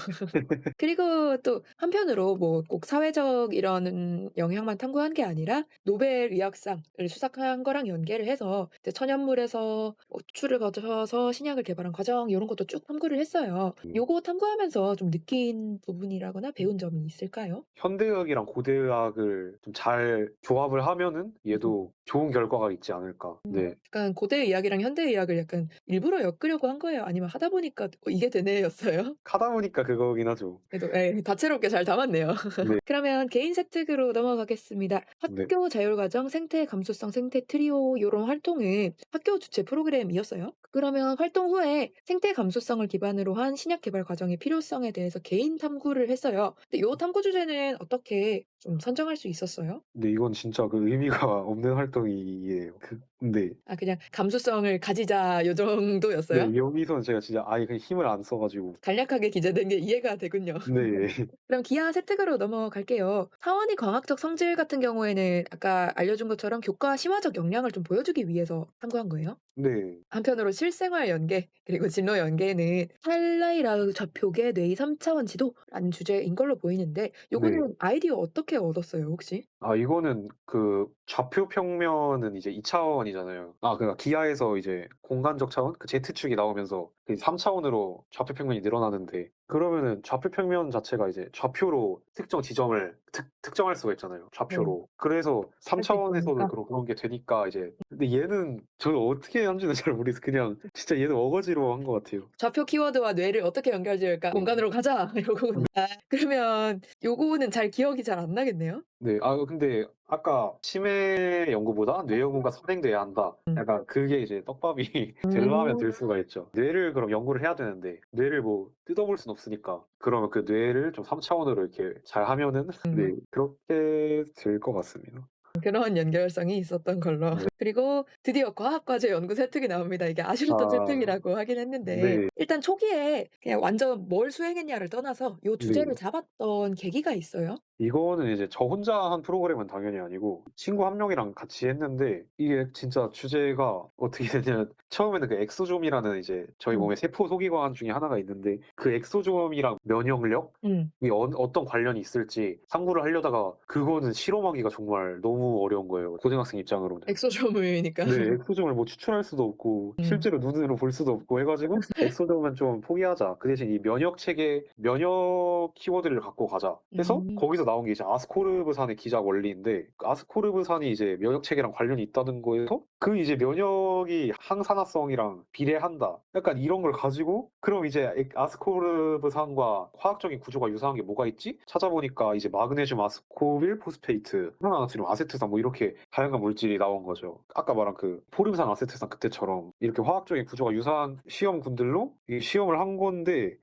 그리고 또 한편으로 뭐 꼭 사회적 이런 영향만 탐구한 게 아니라 노벨 의학상을 수상한 거랑 연계를 해서 이제 천연물에서 추를 거쳐서 신약을 개발한 과정 요런 것도 쭉 탐구를 했어요. 요거 탐구하면서 좀 느낀 부분이라거나 배운 점이 있을까요? 현대의학이랑 고대의학을 좀 잘 조합을 하면은 음. 얘도 좋은 결과가 있지 않을까. 네. 약간 고대 의학이랑 현대 의학을 약간 일부러 엮으려고 한 거예요? 아니면 하다 보니까 '이게 되네.'였어요? 하다 보니까 그거긴 하죠. 그래도 예 다채롭게 잘 담았네요. 네. 그러면 개인 세특으로 넘어가겠습니다. 네. 학교 자율과정 생태 감수성 생태 트리오 요런 활동은 학교 주최 프로그램이었어요? 그러면 활동 후에 생태 감수성을 기반으로 한 신약 개발 과정의 필요성에 대해서 개인 탐구를 했어요. 근데 요 탐구 주제는 어떻게 좀 선정할 수 있었어요? 근데 이건 진짜 그 의미가 없는 활동이에요. 네. 아 그냥 '감수성을 가지자.' 요 정도였어요? 네 여기서는 제가 진짜 아예 그냥 힘을 안 써 가지고 간략하게 기재된 게 이해가 되군요. 네. 그럼 기하 세특으로 넘어갈게요. 사원이 과학적 성질 같은 경우에는 아까 알려준 것처럼 교과 심화적 역량을 좀 보여주기 위해서 탐구한 거예요? 네. 한편으로 실생활 연계 그리고 진로 연계는 할라이라우 좌표계 뇌의 3차원 지도라는 주제인 걸로 보이는데 네. 요거는 아이디어 어떻게 얻었어요 혹시? 아 이거는 그 좌표 평면은 이제 2 차원이잖아요. 아 그러니까 기하에서 이제 공간적 차원 그 Z축이 나오면서 그 3 차원으로 좌표 평면이 늘어나는데 그러면은 좌표 평면 자체가 이제 좌표로 특정 지점을 특정할 수가 있잖아요, 네. 좌표로. 그래서 3 할 수 차원에서도 있으니까. 그런 게 되니까 이제 근데 얘는 저는 어떻게 한지는 잘 모르겠어요. 그냥 진짜 얘는 어거지로 한 것 같아요. 좌표 키워드와 뇌를 어떻게 연결지을까? 네. 공간으로 가자 요거군요. 아 그러면 요거는 잘 기억이 잘 안 나겠네요? 네. 아 근데 아까 "치매 연구보다 뇌 연구가 선행돼야 한다." 음. 약간 그게 이제 떡밥이 되려면 될 수가 있죠. 뇌를 그럼 연구를 해야 되는데 뇌를 뭐 뜯어볼 순 없으니까 그러면 그 뇌를 좀 3 차원으로 이렇게 잘하면은 음. 네 그렇게 될 것 같습니다. 그런 연결성이 있었던 걸로. 네. 그리고 드디어 과학과제 연구 세특이 나옵니다. 이게 아쉬웠던 아 세특이라고 하긴 했는데 네. 일단 초기에 그냥 완전 뭘 수행했냐를 떠나서 요 주제를 네. 잡았던 계기가 있어요? 이거는 이제 저 혼자 한 프로그램은 당연히 아니고 친구 한 명이랑 같이 했는데 이게 진짜 주제가 어떻게 됐냐면 처음에는 그 엑소좀이라는 이제 저희 음. 몸의 세포 소기관 중에 하나가 있는데 그 엑소좀이랑 면역력 음. 이게 어떤 관련이 있을지 탐구를 하려다가 그거는 실험하기가 정말 너무 어려운 거예요, 고등학생 입장으로는. 엑소조무이니까. 네. 엑소점을 뭐 추출할 수도 없고 음. 실제로 눈으로 볼 수도 없고 해 가지고 '엑소점은 좀 포기하자. 그 대신 이 면역 체계 면역 키워드를 갖고 가자.' 해서 음. 거기서 나온 게 이제 아스코르브산의 기작 원리인데 그 아스코르브산이 이제 면역 체계랑 관련이 있다는 거에서 그 이제 면역이 항산화성이랑 비례한다. 약간 이런 걸 가지고 그럼 이제 아스코르브산과 화학적인 구조가 유사한 게 뭐가 있지? 찾아보니까 이제 마그네슘 아스코빌 포스페이트, 산화나트륨 아세트산 뭐 이렇게 다양한 물질이 나온 거죠. 아까 말한 그 포름산 아세트산 그때처럼 이렇게 화학적인 구조가 유사한 시험군들로 이 시험을 한 건데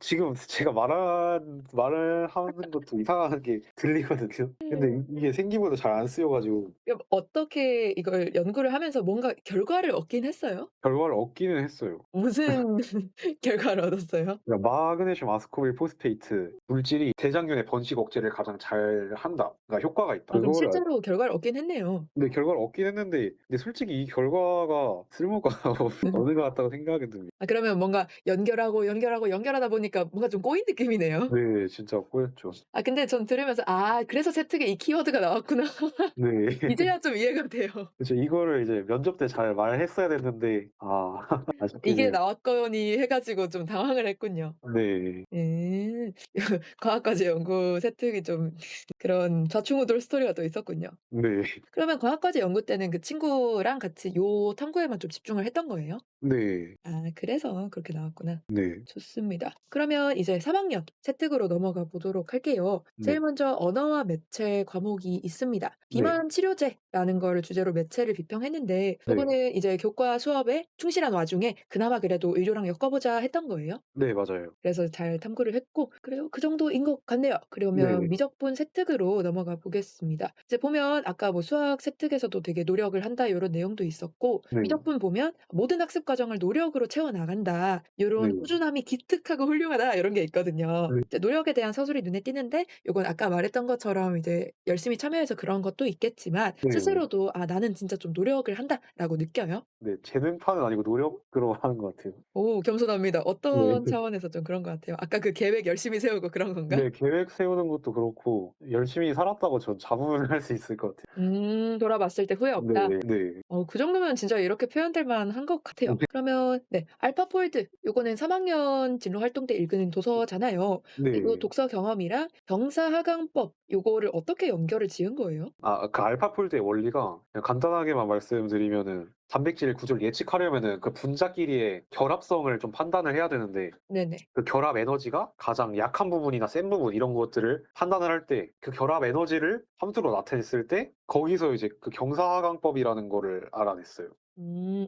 지금 제가 말을 하는 것도 이상하게 들리거든요. 근데 이게 생기부도 잘 안 쓰여 가지고 그럼 어떻게 이걸 연구를 하면서 뭔가 결과를 얻긴 했어요? 결과를 얻기는 했어요. 무슨 결과를 얻었어요? 그러니까 마그네슘 아스코빌 포스페이트 물질이 대장균의 번식 억제를 가장 잘한다. 그러니까 효과가 있다. 아 그럼 그거를 실제로 결과를 얻긴 했네요. 네 결과를 얻긴 했는데 근데 솔직히 이 결과가 쓸모가 없는 것 같다고 생각이 듭니다. 아 그러면 뭔가 연결하고, 연결하고, 연결하다 보니까 뭔가 좀 꼬인 느낌이네요. 네 진짜 꼬였죠. 아 근데 전 들으면서 '아 그래서 세특에 이 키워드가 나왔구나.' 네. 이제야 좀 이해가 돼요. 그쵸. 이거를 이제 면접 때 잘 말했어야 됐는데 아 이게 아쉽게는 나왔거니 해 가지고 좀 당황을 했군요. 네. 음. 과학과제 연구 세특이 좀 그런 좌충우돌 스토리가 또 있었군요. 네. 그러면 과학과제 연구 때는 그 친구랑 같이 요 탐구에만 좀 집중을 했던 거예요? 네. 아 그래서 그렇게 나왔구나. 네. 좋습니다. 그러면 이제 3 학년 세특으로 넘어가 보도록 할게요. 네. 제일 먼저 언어와 매체 과목이 있습니다. 네. 비만 치료제라는 거를 주제로 매체를 비평했는데 네. 요거는 이제 교과 수업에 충실한 와중에 그나마 그래도 의료랑 엮어보자 했던 거예요? 네 맞아요. 그래서 잘 탐구를 했고 그래요. 그 정도인 것 같네요. 그러면 네네. 미적분 세특으로 넘어가 보겠습니다. 이제 보면 아까 뭐 수학 세특에서도 되게 노력을 한다 요런 내용도 있었고 네. 미적분 보면 모든 학습 과정을 노력으로 채워 나간다. 요런 네. 꾸준함이 기특하고 훌륭하다 요런 게 있거든요. 네. 이제 노력에 대한 서술이 눈에 띄는데 요건 아까 말했던 것처럼 이제 열심히 참여해서 그런 것도 있겠지만 네. 스스로도 '아 나는 진짜 좀 노력을 한다.'라고 느껴요? 네. 재능파는 아니고 노력으로 하는 것 같아요. 오 겸손합니다. 어떤 네. 차원에서 좀 그런 것 같아요? 아까 그 계획 열심히 세우고 그런 건가? 네. 계획 세우는 것도 그렇고 열심히 살았다고 전 자부를 할 수 있을 것 같아요. 돌아봤을 때 후회 네. 없다. 네. 그 정도면 진짜 이렇게 표현될 만한 것 같아요. 그러면 네 알파폴드 요거는 3 학년 진로 활동 때 읽은 도서잖아요. 이거 네. 독서 경험이랑 경사하강법 요거를 어떻게 연결을 지은 거예요? 아 그 알파폴드의 원리가 그냥 간단하게만 말씀드리면은 단백질 구조를 예측하려면은 그 분자끼리의 결합성을 좀 판단을 해야 되는데 네네. 그 결합 에너지가 가장 약한 부분이나 센 부분 이런 것들을 판단을 할 때 그 결합 에너지를 함수로 나타냈을 때 거기서 이제 그 경사하강법이라는 거를 알아냈어요.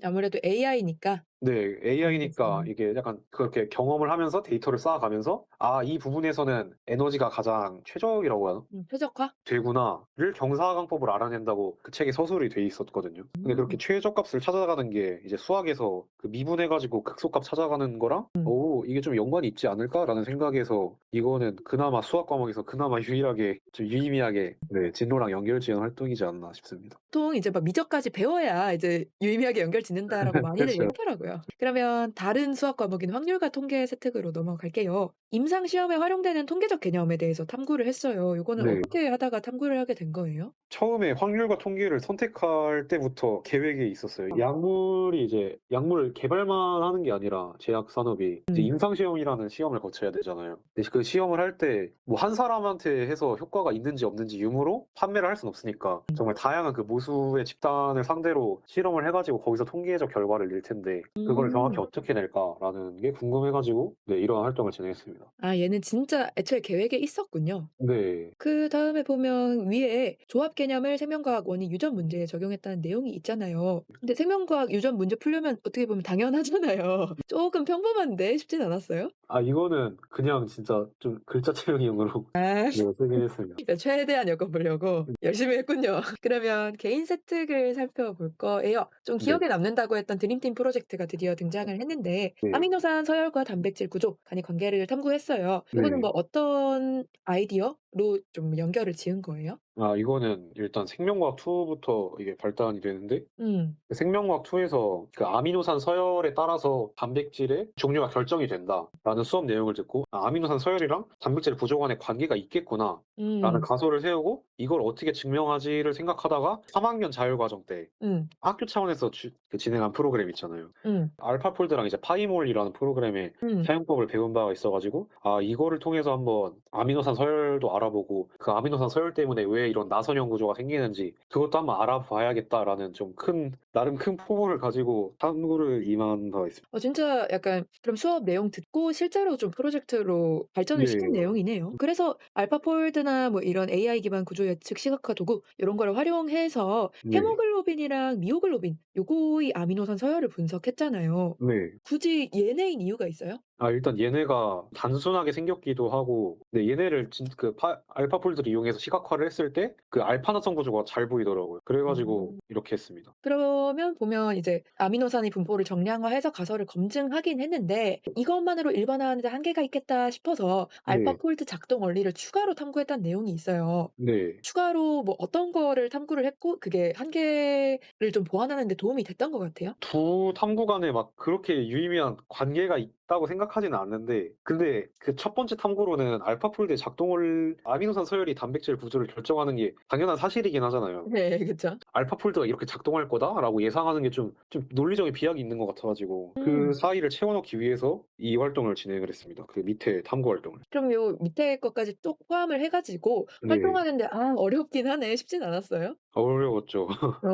아무래도 AI니까 네. 그런 AI니까 거죠. 이게 약간 그렇게 경험을 하면서 데이터를 쌓아가면서 '아 이 부분에서는 에너지가 가장 최적이라고 하나? 최적화? 되구나.'를 경사하강법으로 알아낸다고 그 책에 서술이 돼 있었거든요. 근데 그렇게 음. 최저값을 찾아가는 게 이제 수학에서 그 미분해 가지고 극소값 찾아가는 거랑 음. '오 이게 좀 연관이 있지 않을까?'라는 생각에서 이거는 그나마 수학 과목에서 그나마 유일하게 좀 유의미하게 네 진로랑 연결지은 활동이지 않나 싶습니다. 보통 이제 막 미적까지 배워야 이제 유의미하게 연결 짓는다라고 많이들 그렇죠. 얘기하더라고요. 그러면 다른 수학 과목인 확률과 통계 세특으로 넘어갈게요. 임상 시험에 활용되는 통계적 개념에 대해서 탐구를 했어요. 요거는 네. 어떻게 하다가 탐구를 하게 된 거예요? 처음에 확률과 통계를 선택할 때부터 계획에 있었어요. 약물이 이제 약물 개발만 하는 게 아니라 제약 산업이 이제 음. 임상 시험이라는 시험을 거쳐야 되잖아요. 근데 그 시험을 할 때 뭐 한 사람한테 해서 효과가 있는지 없는지 유무로 판매를 할 순 없으니까 정말 다양한 그 모수의 집단을 상대로 실험을 해 가지고 거기서 통계적 결과를 낼 텐데 그거를 정확히 음. 어떻게 낼까라는 게 궁금해 가지고 네 이러한 활동을 진행했습니다. 아 얘는 진짜 애초에 계획에 있었군요. 네. 그다음에 보면 위에 조합 개념을 생명과학 원리 유전 문제에 적용했다는 내용이 있잖아요. 근데 생명과학 유전 문제 풀려면 어떻게 보면 당연하잖아요. 쪼금 평범한데 쉽진 않았어요? 아 이거는 그냥 진짜 좀 글자체용용으로 아. 네 쓰긴 했습니다. 최대한 엮어보려고 열심히 했군요. 그러면 개인 세특을 살펴볼 거예요. 좀 네. 기억에 남는다고 했던 드림팀 프로젝트가 드디어 등장을 했는데 네. 아미노산 서열과 단백질 구조 간의 관계를 탐구했어요. 이거는 네. 뭐 어떤 아이디어로 좀 연결을 지은 거예요? 아 이거는 일단 생명과학 2부터 이게 발단이 되는데 음. 그 생명과학 2에서 그 아미노산 서열에 따라서 단백질의 종류가 결정이 된다라는 수업 내용을 듣고 '아 아미노산 서열이랑 단백질 구조 간의 관계가 있겠구나.'라는 음. 가설을 세우고 '이걸 어떻게 증명하지?'를 생각하다가 3 학년 자율과정 때 음. 학교 차원에서 그 진행한 프로그램 있잖아요. 음. 알파폴드랑 이제 파이몰이라는 프로그램의 음. 사용법을 배운 바가 있어 가지고 '아 이거를 통해서 한번 아미노산 서열도 알아보고 그 아미노산 서열 때문에 왜 이런 나선형 구조가 생기는지 그것도 한번 알아봐야겠다.'라는 좀 큰 나름 큰 포부를 가지고 탐구를 임한 바가 있습니다. 진짜 약간 그럼 수업 내용 듣고 실제로 좀 프로젝트로 발전을 시킨 네. 내용이네요. 그래서 알파폴드나 뭐 이런 AI 기반 구조 예측 시각화 도구 요런 거를 활용해서 네. 헤모글로빈이랑 미오글로빈 요거의 아미노산 서열을 분석했잖아요. 네. 굳이 얘네인 이유가 있어요? 아 일단 얘네가 단순하게 생겼기도 하고 근데 얘네를 그 알파폴드를 이용해서 시각화를 했을 때 그 알파나선 구조가 잘 보이더라고요. 그래 가지고 어. 이렇게 했습니다. 그러면 보면 이제 아미노산의 분포를 정량화해서 가설을 검증하긴 했는데 '이것만으로 일반화하는 데 한계가 있겠다.' 싶어서 네. 알파폴드 작동 원리를 추가로 탐구했다는 내용이 있어요. 네. 추가로 뭐 어떤 거를 탐구를 했고 그게 한계를 좀 보완하는 데 도움이 됐던 것 같아요? 두 탐구 간에 막 그렇게 유의미한 관계가 있다고 생각하지는 않는데 근데 그 첫 번째 탐구로는 알파폴드의 작동을 아미노산 서열이 단백질 구조를 결정하는 게 당연한 사실이긴 하잖아요. 네 그쵸. '알파폴드가 이렇게 작동할 거다.'라고 예상하는 게 좀 논리적인 비약이 있는 것 같아 가지고 그 음. 사이를 채워 넣기 위해서 이 활동을 진행을 했습니다. 그 밑에 탐구 활동을. 그럼 요 밑에 것까지 쭉 포함을 해 가지고 네. 활동하는데 어렵긴 하네. 쉽진 않았어요? 어려웠죠. 어.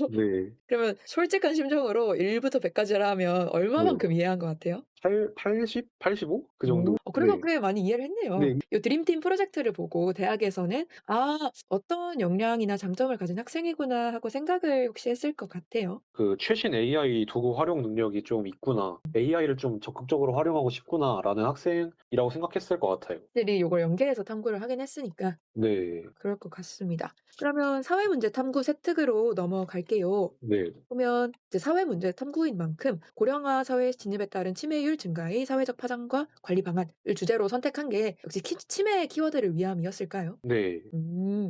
네. 그러면 솔직한 심정으로 1 부터 100 까지를 하면 네. 얼마만큼 이해한 것 같아요? 80? 85? 그 오. 정도? 그래도 네. 꽤 많이 이해를 했네요. 네. 요 드림팀 프로젝트를 보고 대학에서는 '어떤 역량이나 장점을 가진 학생이구나.' 하고 생각을 혹시 했을 것 같아요. 그 '최신 AI 도구 활용 능력이 좀 있구나. AI를 좀 적극적으로 활용하고 싶구나.'라는 학생이라고 생각했을 것 같아요. 확실히 요걸 연계해서 탐구를 하긴 했으니까 네. 그럴 것 같습니다. 그러면 사회 문제 탐구 세특으로 넘어갈게요. 네. 보면 이제 사회 문제 탐구인 만큼 고령화 사회 진입에 따른 치매율 증가의 사회적 파장과 관리 방안을 주제로 선택한 게 역시 치매 키워드를 위함이었을까요? 네.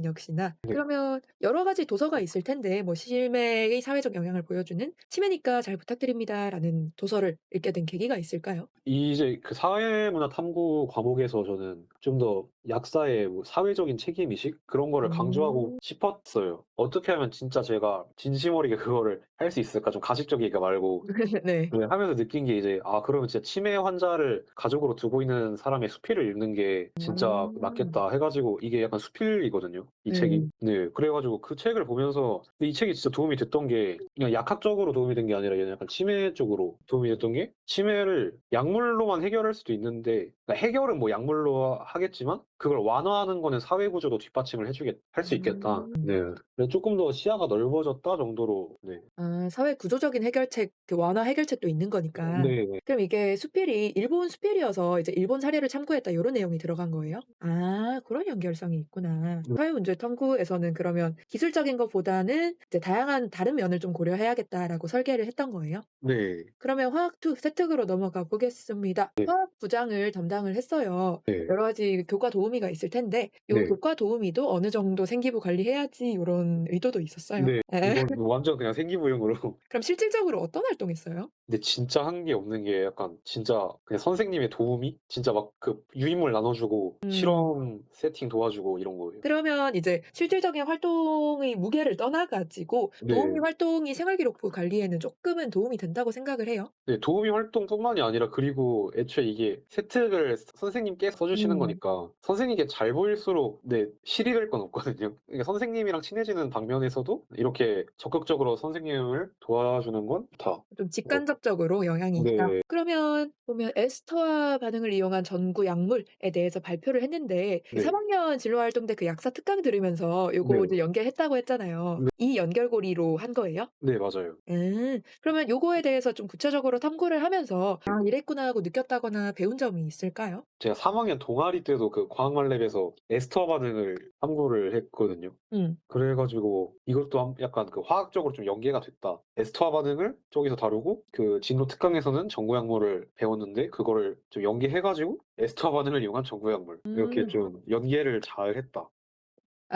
역시나. 네. 그러면 여러 가지 도서가 있을 텐데 뭐 치매의 사회적 영향을 보여주는 "치매니까 잘 부탁드립니다."라는 도서를 읽게 된 계기가 있을까요? 이제 그 사회문화 탐구 과목에서 저는 좀 더 약사의 뭐 사회적인 책임 의식 그런 거를 강조하고 음. 싶었어요. 어떻게 하면 진짜 제가 진심 어리게 그거를 할 수 있을까 좀 가식적이게 말고 네. 네 하면서 느낀 게 이제 '아 그러면 진짜 치매 환자를 가족으로 두고 있는 사람의 수필을 읽는 게 진짜 아. 낫겠다.' 해 가지고 이게 약간 수필이거든요, 이 책이. 네. 네. 그래 가지고 그 책을 보면서 근데 이 책이 진짜 도움이 됐던 게 그냥 약학적으로 도움이 된 게 아니라 얘는 약간 치매 쪽으로 도움이 됐던 게 치매를 약물로만 해결할 수도 있는데 그러니까 해결은 뭐 약물로 하겠지만 그걸 완화하는 거는 사회 구조도 뒷받침을 할 수 있겠다. 음. 네. 그래서 쪼끔 더 시야가 넓어졌다 정도로 네. 사회 구조적인 해결책 그 완화 해결책도 있는 거니까. 네네. 그럼 이게 수필이 일본 수필이어서 이제 일본 사례를 참고했다 요런 내용이 들어간 거예요? 그런 연결성이 있구나. 네. 사회 문제 탐구에서는 그러면 기술적인 것보다는 이제 '다양한 다른 면을 좀 고려해야겠다.'라고 설계를 했던 거예요? 네. 그러면 화학 투 세특으로 넘어가 보겠습니다. 네. 화학 부장을 담당을 했어요. 네. 여러 가지 교과 도우미가 있을 텐데 요 네. 교과 도우미도 어느 정도 생기부 관리해야지 요런 의도도 있었어요? 네. 예. 이건 완전 그냥 생기부용으로 그럼 실질적으로 어떤 활동했어요? 근데 진짜 한 게 없는 게 약간 진짜 그냥 선생님의 도우미? 진짜 막 그 유인물 나눠 주고 음. 실험 세팅 도와주고 이런 거예요. 그러면 이제 실질적인 활동의 무게를 떠나 가지고 도우미 네. 활동이 생활기록부 관리에는 쪼끔은 도움이 된다고 생각을 해요? 네 도우미 활동뿐만이 아니라 그리고 애초에 이게 세특을 선생님께 써 주시는 음. 거니까 선생님께 잘 보일수록 네 실이 될 건 없거든요. 그러니까 선생님이랑 친해지는 방면에서도 이렇게 적극적으로 선생님을 도와주는 건 좋다. 좀 뭐 직간접적으로 영향이 있다. 네. 그러면 보면 에스터와 반응을 이용한 전구 약물에 대해서 발표를 했는데 그 네. 3 학년 진로 활동 때 그 약사 특강 들으면서 요거 네. 이제 연결했다고 했잖아요. 네. 이 연결고리로 한 거예요? 네 맞아요. 그러면 요거에 대해서 좀 구체적으로 탐구를 하면서 네. '이랬구나.' 하고 느꼈다거나 배운 점이 있을까요? 제가 3 학년 동아리 때도 그 과학만렙에서 에스터 반응을 탐구를 했거든요. 음. 그래 가지고 이것도 약간 그 화학적으로 좀 연계가 됐다. 에스터 반응을 저기서 다루고 그 진로 특강에서는 전구약물을 배웠는데 그거를 좀 연계해 가지고 에스터 반응을 이용한 전구약물 이렇게 음. 좀 연계를 잘했다.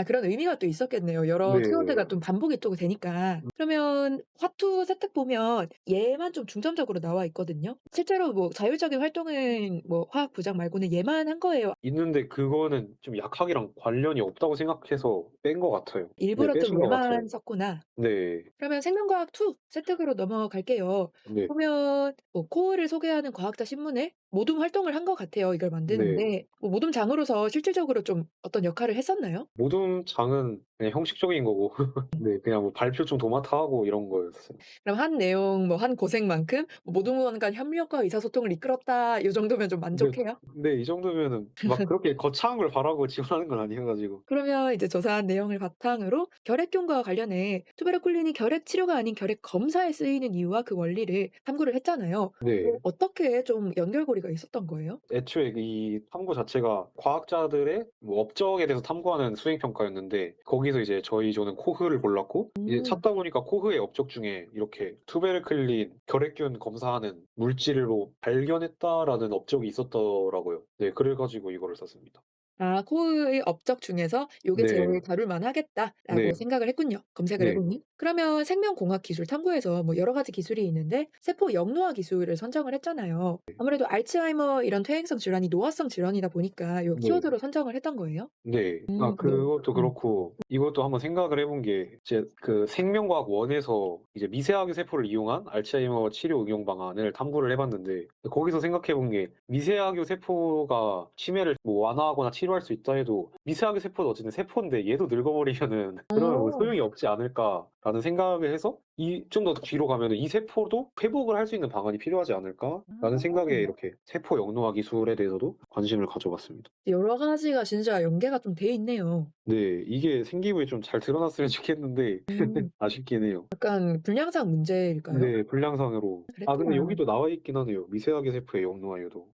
그런 의미가 또 있었겠네요. 여러 키워드가 네. 좀 반복이 또 되니까. 그러면 화투 세특 보면 얘만 좀 중점적으로 나와 있거든요. 실제로 뭐 자율적인 활동은 뭐 화학 부장 말고는 얘만 한 거예요? 있는데 그거는 좀 약학이랑 관련이 없다고 생각해서 뺀 것 같아요. 네 일부러 좀 빼신 것 같아요. 얘만 썼구나. 네. 그러면 생명과학 2 세특으로 넘어갈게요. 네. 보면 뭐 코어를 소개하는 과학자 신문에 모둠 활동을 한 것 같아요, 이걸 네. 만드는데. 뭐 모둠장으로서 실질적으로 좀 어떤 역할을 했었나요? 모둠장은 그냥 형식적인 거고 네 그냥 뭐 발표 좀 도맡아 하고 이런 거였어요. 그럼 한 내용 뭐 한 고생만큼 뭐 모든 의원 간 협력과 의사소통을 이끌었다 요 정도면 좀 근데 만족해요? 네 이 정도면은 막 그렇게 거창한 걸 바라고 지원하는 건 아니어 가지고. 그러면 이제 조사한 내용을 바탕으로 결핵균과 관련해 투베르쿨린이 결핵 치료가 아닌 결핵 검사에 쓰이는 이유와 그 원리를 탐구를 했잖아요. 네. 어떻게 좀 연결고리가 있었던 거예요? 애초에 이 탐구 자체가 과학자들의 뭐 업적에 대해서 탐구하는 수행 평가였는데 거기서 이제 저는 코흐를 골랐고 이제 음. 찾다 보니까 코흐의 업적 중에 이렇게 투베르클린 결핵균 검사하는 물질을 뭐 발견했다라는 업적이 있었더라고요. 네 그래 가지고 이거를 썼습니다. 아 코의 업적 중에서 '요게 제일 네. 다룰 만하겠다.'라고 네. 생각을 했군요. 검색을 해 네. 보니. 그러면 생명공학 기술 탐구에서 뭐 여러 가지 기술이 있는데 세포 영노화 기술을 선정을 했잖아요. 아무래도 알츠하이머 이런 퇴행성 질환이 노화성 질환이다 보니까 요 네. 키워드로 선정을 했던 거예요? 네. 아 네. 그것도 음. 그렇고 이것도 한번 생각을 해본 게 이제 그 생명과학 1에서 이제 미세하게 세포를 이용한 알츠하이머 치료 응용 방안을 탐구를 해 봤는데 거기서 생각해 본 게 미세하게 세포가 치매를 뭐 완화하거나 치료할 수 있다 해도 미세하게 세포도 어쨌든 세포인데 얘도 늙어버리면은 '그러면 뭐 어. 소용이 없지 않을까.'라는 생각을 해서 이 좀 더 뒤로 가면은 '이 세포도 회복을 할 수 있는 방안이 필요하지 않을까?'라는 생각에 아. 이렇게 세포 영노화 기술에 대해서도 관심을 가져봤습니다. 여러 가지가 진짜 연계가 좀 돼 있네요. 네. 이게 생기부에 좀 잘 드러났으면 좋겠는데 음. 아쉽긴 해요. 약간 불량상 문제일까요? 네. 분량상으로. 아 근데 그랬구나. 여기도 나와 있긴 하네요. 미세하게 세포의 영노화에도.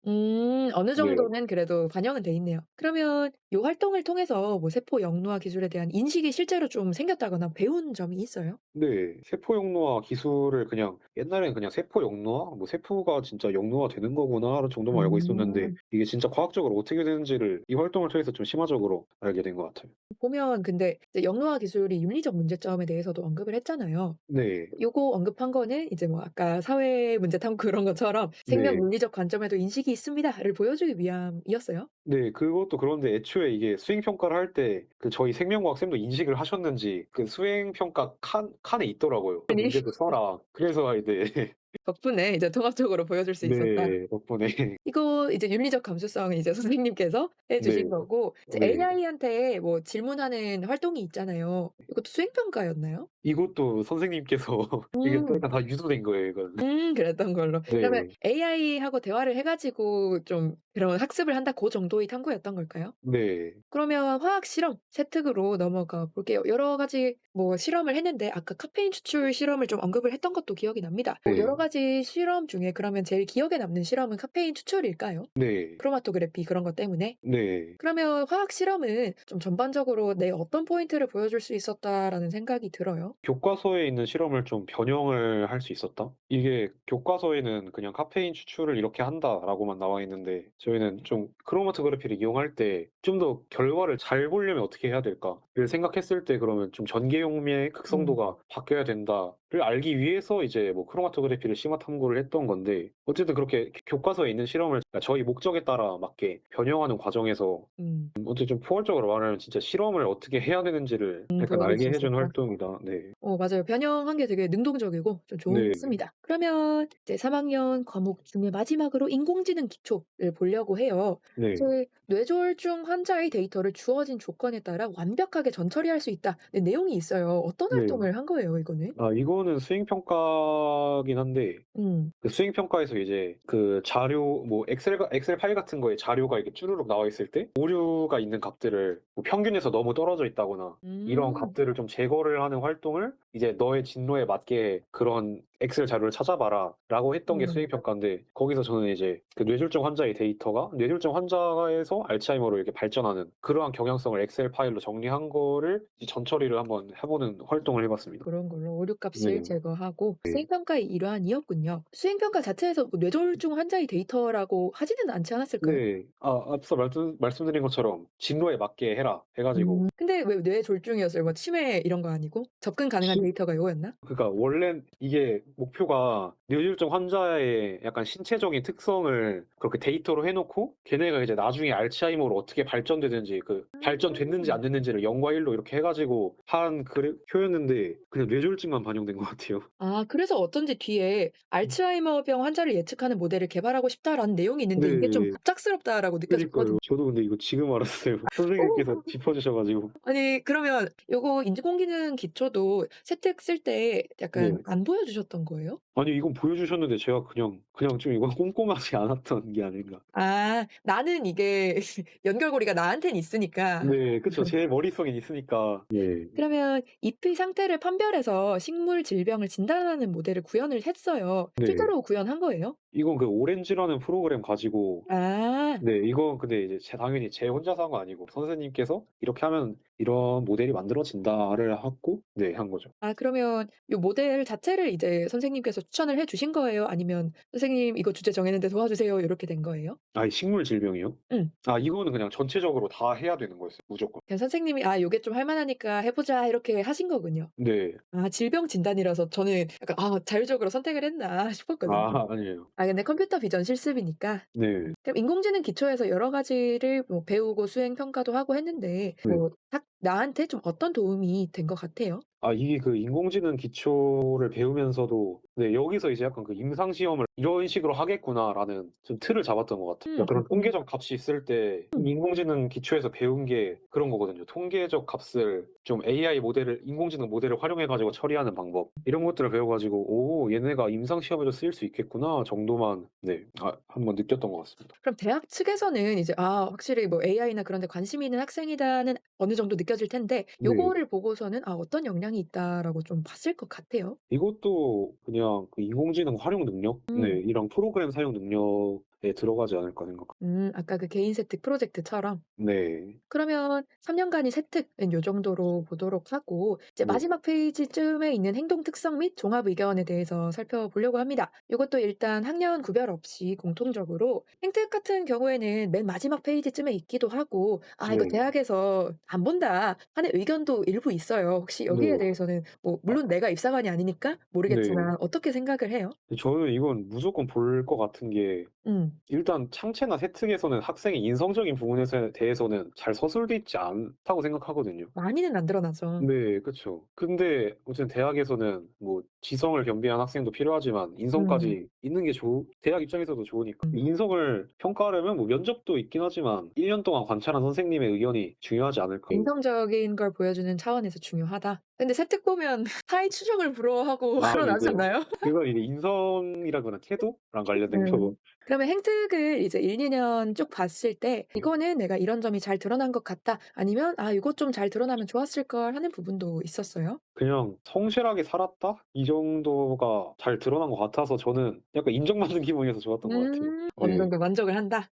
어느 네. 정도는 그래도 반영은 돼 있네요. 그러면 요 활동을 통해서 뭐 세포 영노화 기술에 대한 인식이 실제로 좀 생겼다거나 배운 점이 있어요? 네. 세포 영노화 기술을 그냥 옛날에는 그냥 '세포 영노화? 뭐 세포가 진짜 영노화되는 거구나.' 정도만 알고 있었는데 음. 이게 진짜 과학적으로 어떻게 되는지를 이 활동을 통해서 좀 심화적으로 알게 된 것 같아요. 보면 근데 이제 영노화 기술이 윤리적 문제점에 대해서도 언급을 했잖아요. 네. 요거 언급한 거는 이제 뭐 아까 사회 문제 탐구 그런 것처럼 "생명 네. 윤리적 관점에도 인식이 있습니다."를 보여주기 위함이었어요? 네. 그것도 그런데 애초에 이게 수행 평가를 할 때 그 저희 생명과학 쌤도 인식을 하셨는지 그 수행 평가 칸에 있더라고요. 아니 "문제도 써라." 그래서 네. 덕분에 이제 통합적으로 보여줄 수 있었다. 네. 덕분에 이거 이제 윤리적 감수성은 이제 선생님께서 해 주신 네. 거고 이제 네. AI한테 뭐 질문하는 활동이 있잖아요. 이것도 수행 평가였나요? 이것도 선생님께서 이게 또 음. 약간 다 유도된 거예요 이건. 그랬던 걸로. 그러면 네. AI하고 대화를 해 가지고 좀 그런 학습을 한다 고 정도의 탐구였던 걸까요? 네. 그러면 화학 실험 세특으로 넘어가 볼게요. 여러 가지 뭐 실험을 했는데 아까 카페인 추출 실험을 좀 언급을 했던 것도 기억이 납니다. 뭐 네. 여러 가지 실험 중에 그러면 제일 기억에 남는 실험은 카페인 추출일까요? 네. 크로마토그래피 그런 것 때문에? 네. 그러면 화학 실험은 좀 전반적으로 '내 어떤 포인트를 보여줄 수 있었다.'라는 생각이 들어요. 교과서에 있는 실험을 좀 변형을 할 수 있었다? 이게 교과서에는 그냥 "카페인 추출을 이렇게 한다."라고만 나와 있는데 저희는 좀 크로마토그래피를 이용할 때 '좀 더 결과를 잘 보려면 어떻게 해야 될까?'를 생각했을 때 그러면 좀 '전개용매의 음. 극성도가 바뀌어야 된다.'를 알기 위해서 이제 뭐 크로마토그래피를 심화 탐구를 했던 건데 어쨌든 그렇게 교과서에 있는 실험을 그러니까 저희 목적에 따라 맞게 변형하는 과정에서 음. 어떻게 좀 포괄적으로 말하면 진짜 실험을 어떻게 해야 되는지를 약간 보여줄 수 알게 해 주는 있었다. 활동이다. 네. 맞아요. 변형한 게 되게 능동적이고 좀 네. 좋습니다. 그러면 이제 3 학년 과목 중에 마지막으로 인공지능 기초를 보려고 해요. 네. 이제 뇌졸중 환자의 데이터를 주어진 조건에 따라 완벽하게 전처리할 수 있다. 네 내용이 있어요. 어떤 네. 활동을 한 거예요 이거는? 아 이거는 수행 평가긴 한데 음. 그 수행 평가에서 이제 그 자료 뭐 엑셀 파일 같은 거에 자료가 이렇게 쭈루룩 나와 있을 때 오류가 있는 값들을 뭐 평균에서 너무 떨어져 있다거나 이런 음. 값들을 좀 제거를 하는 활동을 이제 "너의 진로에 맞게 그런 엑셀 자료를 찾아봐라."라고 했던 게 수행 평가인데 거기서 저는 이제 그 뇌졸중 환자의 데이터가 뇌졸중 환자에서 알츠하이머로 이렇게 발전하는 그러한 경향성을 엑셀 파일로 정리한 거를 이제 전처리를 한번 해 보는 활동을 해 봤습니다. 그런 걸로 오류값을 네. 제거하고 네. 수행평가의 일환이었군요. 수행평가 자체에서 뭐 뇌졸중 환자의 데이터라고 하지는 않지 않았을까요? 네. 아 앞서 말씀드린 것처럼 "진로에 맞게 해라." 해 가지고 근데 왜 뇌졸중이었어요? 뭐 치매 이런 거 아니고? 접근 가능한 시 데이터가 요거였나? 그러니까 원래는 이게 목표가 뇌졸중 환자의 약간 신체적인 특성을 그렇게 데이터로 해 놓고 걔네가 이제 나중에 알츠하이머로 어떻게 발전되든지 그 발전됐는지 음. 안 됐는지를 0과 1로 이렇게 해 가지고 한 표였는데 그냥 뇌졸중만 반영된 것 같아요. 아 그래서 어쩐지 뒤에 "알츠하이머병 환자를 예측하는 모델을 개발하고 싶다."라는 내용이 있는데 이게 좀 네. 갑작스럽다라고 느껴졌거든요. 그니까요. 저도 근데 이거 지금 알았어요. 선생님께서 어. 짚어 주셔 가지고. 아니 그러면 요거 인공지능 기초도 세특 쓸 때 약간 네. 안 보여주셨던 거예요? 아니 이건 보여주셨는데 제가 그냥 좀 이건 꼼꼼하지 않았던 게 아닌가. 아 나는 이게 연결고리가 나한텐 있으니까. 네. 그쵸. 제 머릿속엔 있으니까. 네. 그러면 잎의 상태를 판별해서 식물 질병을 진단하는 모델을 구현을 했어요. 네. 실제로 구현한 거예요? 이건 그 오렌지라는 프로그램 가지고 아. 네 이건 근데 이제 당연히 제 혼자서 한 거 아니고 선생님께서 "이렇게 하면 이런 모델이 만들어진다."를 하고 네 한 거죠. 아 그러면 요 모델 자체를 이제 선생님께서 추천을 해 주신 거예요? 아니면 "선생님 이거 주제 정했는데 도와주세요." 요렇게 된 거예요? 아 이 식물 질병이요? 응. 아 이거는 그냥 전체적으로 다 해야 되는 거였어요 무조건. 그냥 선생님이 "아 요게 좀 할 만하니까 해 보자." 이렇게 하신 거군요. 네. 아 질병 진단이라서 저는 약간 '아 자율적으로 선택을 했나.' 싶었거든요. 아 아니에요. 아 근데 컴퓨터 비전 실습이니까. 네. 그럼 인공지능 기초에서 여러 가지를 뭐 배우고 수행 평가도 하고 했는데 네. 뭐 딱 나한테 좀 어떤 도움이 된 것 같아요? 아 이게 그 인공지능 기초를 배우면서도 네 여기서 이제 약간 그 '임상 시험을 이런 식으로 하겠구나.'라는 좀 틀을 잡았던 것 같아요. 그러니까 그런 어떤 거? 통계적 값이 있을 때 음. 인공지능 기초에서 배운 게 그런 거거든요. 통계적 값을 좀 AI 모델을 인공지능 모델을 활용해 가지고 처리하는 방법 이런 것들을 배워 가지고 '오 얘네가 임상 시험에도 쓰일 수 있겠구나.' 정도만 네 한번 느꼈던 것 같습니다. 그럼 대학 측에서는 이제 아 확실히 뭐 AI나 그런 데 관심이 있는 학생이다는 어느 정도 느껴질 텐데 네. 요거를 보고서는 '아 어떤 역량이 있다.'라고 좀 봤을 것 같아요? 이것도 그냥 그 인공지능 활용 능력 네 음. 이랑 프로그램 사용 능력에 들어가지 않을까 생각 아까 그 개인 세특 프로젝트처럼. 네. 그러면 3 년간이 세특은 요 정도로 보도록 하고 이제 네. 마지막 페이지쯤에 있는 행동 특성 및 종합 의견에 대해서 살펴보려고 합니다. 요것도 일단 학년 구별 없이 공통적으로 행특 같은 경우에는 맨 마지막 페이지쯤에 있기도 하고 '아 이거 네. 대학에서 안 본다.' 하는 의견도 일부 있어요. 혹시 여기에 네. 대해서는 뭐 아 물론 내가 입사관이 아니니까 네. 모르겠지만 어떻게 생각을 해요? 저는 이건 무조건 볼 것 같은 게 음. 일단 창체나 세특에서는 학생의 인성적인 부분에 대해서는 잘 서술돼 있지 않다고 생각하거든요. 많이는 안 드러나죠. 네 그쵸. 근데 어쨌든 대학에서는 뭐 지성을 겸비한 학생도 필요하지만 음. 인성까지 있는 게 대학 입장에서도 좋으니까. 음. 인성을 평가하려면 뭐 면접도 있긴 하지만 1년 동안 관찰한 선생님의 의견이 중요하지 않을까. 인성적인 걸 보여주는 차원에서 중요하다. 근데 세특 보면 사회 추종을 불허하고 아 그러지 네네. 않나요? 그건 이제 인성이라거나 태도랑 관련된 거고. 그러면 행특을 이제 1-2년 쭉 봤을 때 네. '이거는 내가 이런 점이 잘 드러난 것 같다.' 아니면 '아 요것 좀 잘 드러나면 좋았을 걸.' 하는 부분도 있었어요? 그냥 '성실하게 살았다.' 이 정도가 잘 드러난 것 같아서 저는 약간 인정받는 기분이어서 좋았던 것 같아요. 어느 네. 정도 만족을 한다.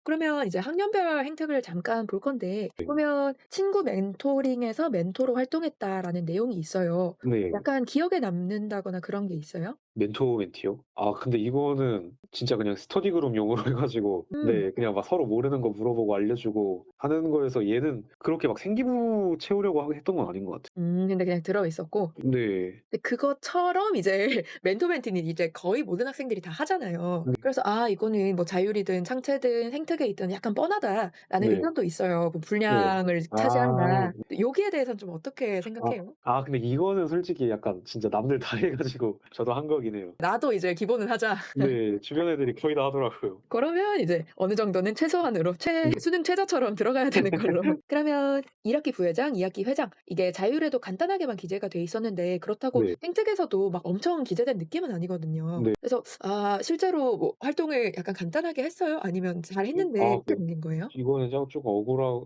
그러면 이제 학년별 행특을 잠깐 볼 건데 네. 보면 "친구 멘토링에서 멘토로 활동했다."라는 내용이 있어요. 네. 약간 기억에 남는다거나 그런 게 있어요? 멘토 멘티요? 아 근데 이거는 진짜 그냥 스터디 그룹 용어로 해 가지고 음. 네 그냥 막 서로 모르는 거 물어보고 알려주고 하는 거여서 얘는 그렇게 막 생기부 채우려고 했던 건 아닌 것 같아요. 근데 그냥 들어 있었고 네. 근데 그것처럼 이제 멘토 멘티는 이제 거의 모든 학생들이 다 하잖아요. 네. 그래서 '아 이거는 뭐 자율이든 창체든 생특에 있든 약간 뻔하다.'라는 네. 의견도 있어요. 뭐 네. '불량을 아. 차지한다.' 여기에 대해서는 좀 어떻게 아. 생각해요? 아 근데 이거는 솔직히 약간 진짜 남들 다 해 가지고 저도 한 거긴 해요. '나도 이제 기본은 하자.' 네. 주변 애들이 거의 다 하더라고요. 그러면 이제 어느 정도는 최소한으로 네. 수능 최저처럼 들어가야 되는 걸로. 그러면 1 학기 부회장, 2 학기 회장 이게 자율에도 간단하게만 기재가 돼 있었는데 그렇다고 네. 생특에서도 막 엄청 기재된 느낌은 아니거든요. 네. 그래서 아 실제로 뭐 활동을 약간 간단하게 했어요? 아니면 잘했는데 아 이렇게 네. 남긴 거예요? 이거는 쪼끔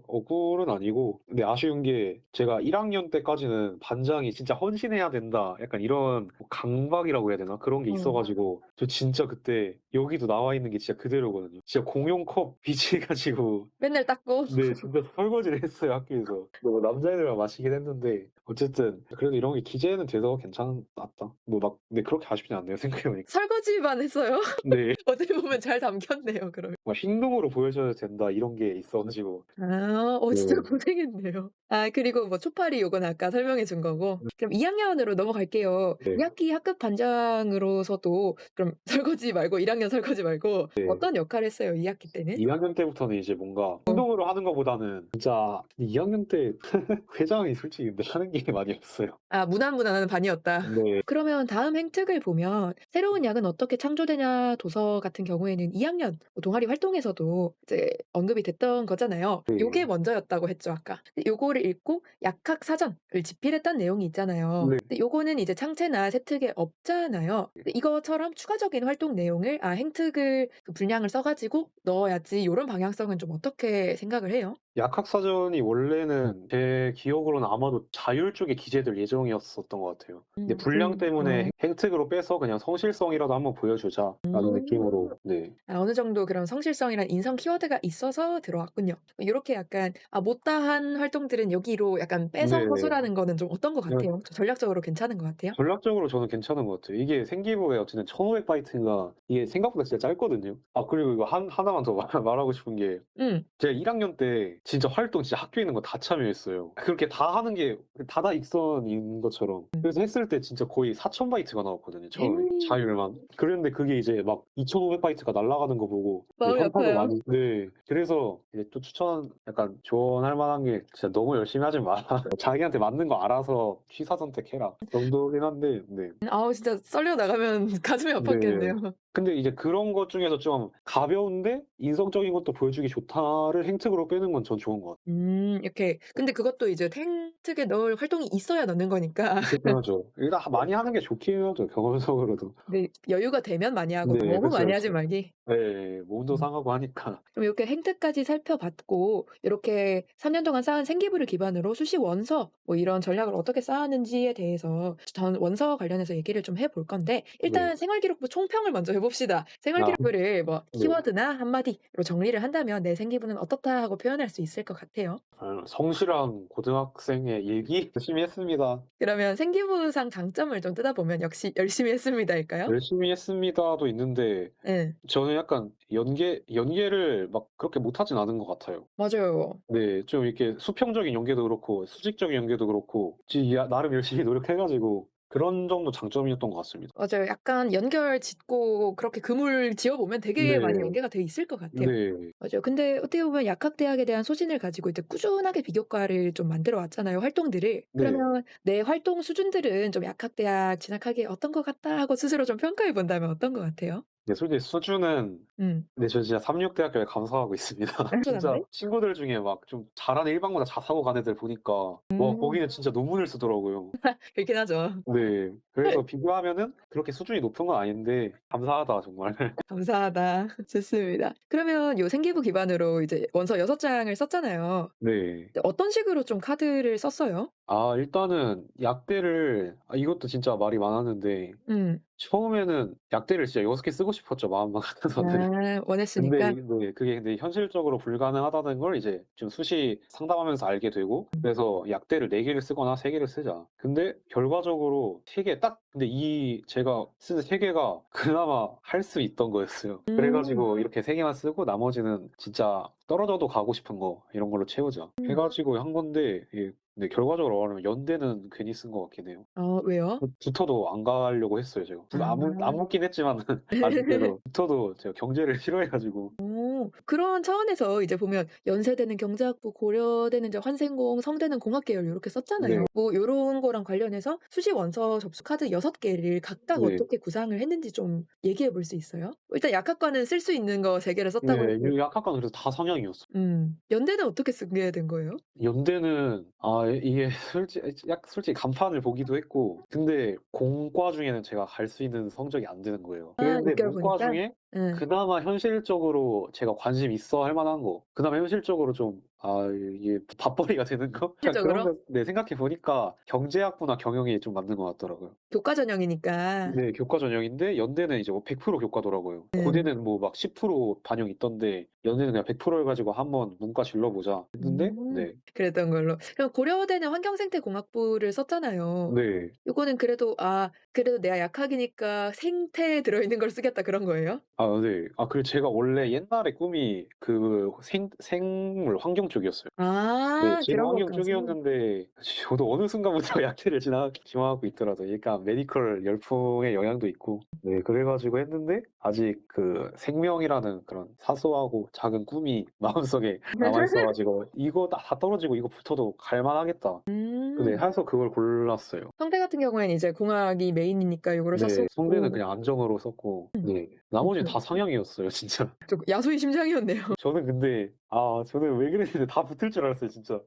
억울은 아니고 근데 아쉬운 게 제가 1 학년 때까지는 '반장이 진짜 헌신해야 된다.' 약간 이런 뭐 강박이라고 해야 되나? 그런 게 있어 어. 가지고 저 진짜 그때 여기도 나와 있는 게 진짜 그대로거든요. 진짜 공용컵 비치해 가지고 맨날 닦고. 네 진짜 설거지를 했어요 학교에서. 뭐 남자애들만 마시긴 했는데 어쨌든 그래도 이런 게 기재는 돼서 괜찮았다. 뭐 막 근데 그렇게 아쉽진 않네요 생각해 보니까. 설거지만 했어요? 네. 어떻게 보면 잘 담겼네요 그러면. 막 '행동으로 보여줘야 된다.' 이런 게 있어 가지고. 아. 진짜 네. 고생했네요. 아 그리고 뭐 초파리 요건 아까 설명해 준 거고 그럼 2 학년으로 넘어갈게요. 네. 2 학기 학급 반장으로서도 그럼 설거지 말고 1 학년 설거지 말고 네. 어떤 역할을 했어요 2 학기 때는? 2 학년 때부터는 이제 뭔가 행동으로 하는 것보다는 진짜 2 학년 때 회장이 솔직히 근데 하는 게 많이 없어요. 아 무난무난한 반이었다. 네. 그러면 다음 행특을 보면 "새로운 약은 어떻게 창조되냐." 도서 같은 경우에는 2 학년 뭐 동아리 활동에서도 이제 언급이 됐던 거잖아요. 요게 네. 먼저였다고 했죠 아까. 요거를 읽고 약학 사전을 집필했다는 내용이 있잖아요. 네. 근데 요거는 이제 창체나 세특에 없잖아요. 근데 이거처럼 추가적인 활동 내용을 '아 행특을 그 분량을 써 가지고 넣어야지.' 요런 방향성은 좀 어떻게 생각을 해요? 약학사전이 원래는 제 기억으로는 아마도 자율 쪽에 기재될 예정이었었던 것 같아요. 근데 분량 때문에 행특으로 빼서 그냥 '성실성이라도 한번 보여주자.'라는 음. 느낌으로 네. 아 어느 정도 그런 성실성이란 인성 키워드가 있어서 들어왔군요. 요렇게 약간 못다한 활동들은 여기로 약간 빼서 네. 서술하는 거는 좀 어떤 것 그냥 같아요? 전략적으로 괜찮은 것 같아요? 전략적으로 저는 괜찮은 것 같아요. 이게 이게 생기부에 어쨌든 1500 바이트인가 이게 생각보다 진짜 짧거든요. 아 그리고 이거 하나만 더 말하고 싶은 게 음. 제가 1 학년 때 진짜 활동 진짜 학교에 있는 거 다 참여했어요. 그렇게 다 하는 게 다다 익선인 것처럼. 그래서 했을 때 진짜 거의 4000 바이트가 나왔거든요 처음에 자율만. 그랬는데 그게 이제 막 2500 바이트가 날아가는 거 보고 네 마음이 현타가 아파요. 많이 네. 그래서 이제 또 약간 조언할 만한 게 "진짜 너무 열심히 하지 마라. 자기한테 맞는 거 알아서 취사 선택해라." 정도긴 한데 네. 아우 진짜 썰려 나가면 가슴이 네. 아팠겠네요. 근데 이제 그런 것 중에서 좀 가벼운데 인성적인 것도 보여주기 좋다를 행특으로 빼는 건 전 좋은 것 같아요. 이렇게 근데 그것도 이제 생특에 넣을 활동이 있어야 넣는 거니까 그렇긴 하죠. 일단 많이 하는 게 좋긴 하죠, 경험적으로도. 네 여유가 되면 많이 하고 네. 너무 그쵸, 많이 하지 그쵸. 말기. 예. 몸도 음. 상하고 하니까. 그럼 이렇게 행태까지 살펴봤고 이렇게 3년 동안 쌓은 생기부를 기반으로 수시 원서 뭐 이런 전략을 어떻게 쌓았는지에 대해서 전 원서 관련해서 얘기를 좀 해볼 건데 네. 일단 생활기록부 총평을 먼저 해 봅시다. 아 생활기록부를 뭐 네. 키워드나 한마디로 정리를 한다면 "내 생기부는 어떻다." 하고 표현할 수 있을 것 같아요. 성실한 고등학생의 일기 열심히 했습니다. 그러면 생기부상 장점을 좀 뜯어보면 역시 "열심히 했습니다."일까요? 열심히 했습니다도 있는데 예. 저는 약간 연계를 막 그렇게 못하진 않은 것 같아요. 맞아요. 네. 좀 이렇게 수평적인 연계도 그렇고 수직적인 연계도 그렇고 나름 열심히 노력해 가지고 그런 점도 장점이었던 것 같습니다. 맞아요. 약간 연결 짓고 그렇게 그물 지어 보면 되게 많이 네. 연계가 돼 있을 것 같아요. 네. 맞아요. 근데 어떻게 보면 약학대학에 대한 소신을 가지고 이제 꾸준하게 비교과를 좀 만들어 왔잖아요, 활동들을. 네. 그러면 '내 활동 수준들은 좀 약학대학 진학하기에 어떤 것 같다.' 하고 스스로 좀 평가해 본다면 어떤 것 같아요? 네 솔직히 수준은 음. 네 저 진짜 삼육대학교에 감사하고 있습니다. 진짜 엄청난데? 친구들 중에 막 좀 잘하는 일반고다 자사고 간 애들 보니까 와 음. 거기는 진짜 논문을 쓰더라고요. 그렇긴 하죠. 네. 그래서 비교하면은 그렇게 수준이 높은 건 아닌데 감사하다 정말. 감사하다. 좋습니다. 그러면 요 생기부 기반으로 이제 원서 6 장을 썼잖아요. 네. 근데 어떤 식으로 좀 카드를 썼어요? 일단은 약대를 이것도 진짜 말이 많았는데 음. 처음에는 약대를 진짜 6개 쓰고 싶었죠, 마음만 같아서는. 아 근데 원했으니까. 네 그게 근데 현실적으로 불가능하다는 걸 이제 좀 수시 상담하면서 알게 되고 그래서 약대를 4 개를 쓰거나 3 개를 쓰자. 근데 결과적으로 3개 딱 근데 제가 쓴 3 개가 그나마 할 수 있던 거였어요. 그래 음. 가지고 이렇게 3 개만 쓰고 나머지는 진짜 떨어져도 가고 싶은 거 이런 걸로 채우자 해 가지고 한 건데 근데 결과적으로 말하면 연대는 괜히 쓴 것 같긴 해요. 왜요? 붙어도 안 가려고 했어요 제가. 안 아. 붙긴 했지만은 아쉽게도 붙어도 제가 경제를 싫어해 가지고. 그런 차원에서 이제 보면 연세대는 경제학부, 고려대는 이제 환생공, 성대는 공학 계열 요렇게 네. 썼잖아요. 뭐 요런 거랑 관련해서 수시 원서 접수 카드 6 개를 각각 네. 어떻게 구상을 했는지 좀 얘기해 볼 수 있어요? 일단 약학과는 쓸 쓸 수 있는 거 3 개를 썼다고 네. 했고 약학과는 그래서 다 상향이었어요. 연대는 어떻게 쓰게 된 거예요? 연대는 이게 솔직히 간판을 보기도 했고 근데 공과 중에는 제가 갈 수 있는 성적이 안 되는 거예요. 아 그랬는데 6 개월 문과 보니까? 중에 응. 그나마 현실적으로 제가 관심 있어 할 만한 거 그나마 현실적으로 좀 이게 밥벌이가 되는 거? 약간 그런 실질적으로 거 네 생각해 보니까 경제학부나 경영이 좀 맞는 것 같더라고요. 교과 전형이니까. 네. 교과 전형인데 연대는 이제 뭐 100% 교과더라고요. 네. 고대는 뭐 막 10% 반영 있던데 연대는 그냥 100% 해 가지고 "한번 문과 질러 보자." 했는데 네. 그랬던 걸로. 그럼 고려대는 환경생태공학부를 썼잖아요. 네. 요거는 그래도 그래도 '내가 약학이니까 생태에 들어있는 걸 쓰겠다.' 그런 거예요? 네. 그리고 제가 원래 옛날에 꿈이 그 생물 환경 쪽이었어요. 네. 그런 진화환경 것까지. 쪽이었는데 저도 어느 순간부터 약대를 지나가고 있더라고요. 약간 메디컬 열풍의 영향도 있고. 네. 그래 가지고 했는데 아직 그 생명이라는 그런 사소하고 작은 꿈이 마음속에 남아 있어 가지고 '이거 다 떨어지고 이거 붙어도 갈 만하겠다.' 네. 음. 해서 그걸 골랐어요. 성대 같은 경우에는 이제 공학이 메인이니까 요거를 네. 성대는 썼었고 그냥 안정으로 썼고 네. 나머지는 그렇죠. 다 상향이었어요 진짜. 좀 야수의 심장이었네요. 저는 근데 저는 왜 그랬는지 다 붙을 줄 알았어요 진짜.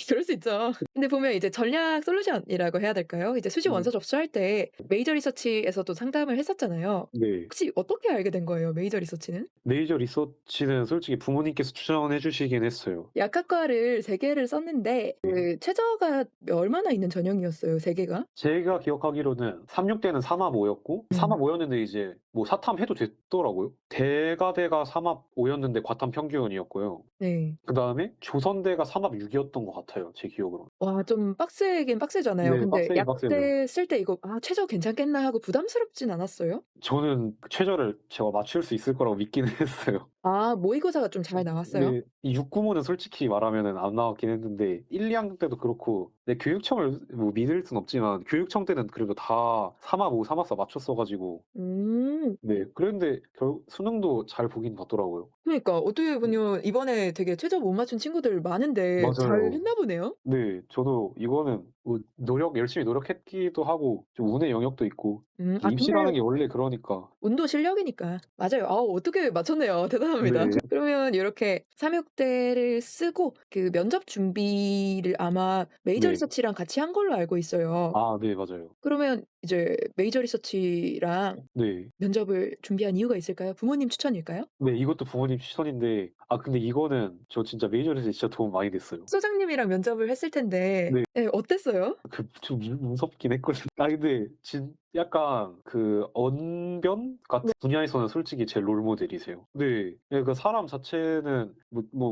그럴 수 있죠. 근데 보면 이제 전략 솔루션이라고 해야 될까요? 이제 수시 음 원서 접수할 때 메이저 리서치에서도 상담을 했었잖아요. 네. 혹시 어떻게 알게 된 거예요, 메이저 리서치는? 메이저 리서치는 솔직히 부모님께서 추천해 주시긴 했어요. 약학과를 3 개를 썼는데 네. 그 최저가 얼마나 있는 전형이었어요, 3 개가? 제가 기억하기로는 36 대는 4마 5였고 4마 음. 5 였는데 이제 뭐 사탐 해도 됐더라고요. 대가대가 3합 5였는데 과탐 평균이었고요. 네. 그다음에 조선대가 3합 6이었던 것 같아요, 제 기억으로는. 와 좀 빡세긴 빡세잖아요. 네, 근데 빡세긴 빡세네요. 약대 쓸 때 이거 '아 최저 괜찮겠나.' 하고 부담스럽진 않았어요? 저는 그 최저를 제가 맞출 수 있을 거라고 믿기는 했어요. 아 모의고사가 좀 잘 나왔어요? 네. 이 6구문은 솔직히 말하면은 안 나왔긴 했는데 1-2학년 때도 그렇고 네, 교육청을 뭐 믿을 순 없지만 교육청 때는 그래도 다 3합 5 3합 4 맞췄어 가지고 음. 네, 그랬는데 결국 수능도 잘 보긴 봤더라고요. 그니까 어떻게 네. 보면 이번에 되게 최저 못 맞춘 친구들 많은데 맞아요. 잘했나 보네요? 네. 저도 이거는 뭐 열심히 노력했기도 하고 좀 운의 영역도 있고 또 아 근데 입시라는 게 원래 그러니까. 운도 실력이니까. 맞아요. 어떻게 맞췄네요. 대단합니다. 네. 그러면 요렇게 삼육대를 쓰고 그 면접 준비를 아마 메이저 네. 리서치랑 같이 한 걸로 알고 있어요. 아 네, 맞아요. 그러면 이제 메이저 리서치랑 네. 면접을 준비한 이유가 있을까요? 부모님 추천일까요? 네, 이것도 부모님 추천인데 근데 이거는 저 진짜 메이저리그에서 진짜 도움 많이 됐어요. 소장님이랑 면접을 했을 텐데 네. 예 어땠어요? 좀 무섭긴 했거든요. 근데 약간 그 언변 같은 분야에서는 솔직히 제 롤 모델이세요. 네. 그 사람 자체는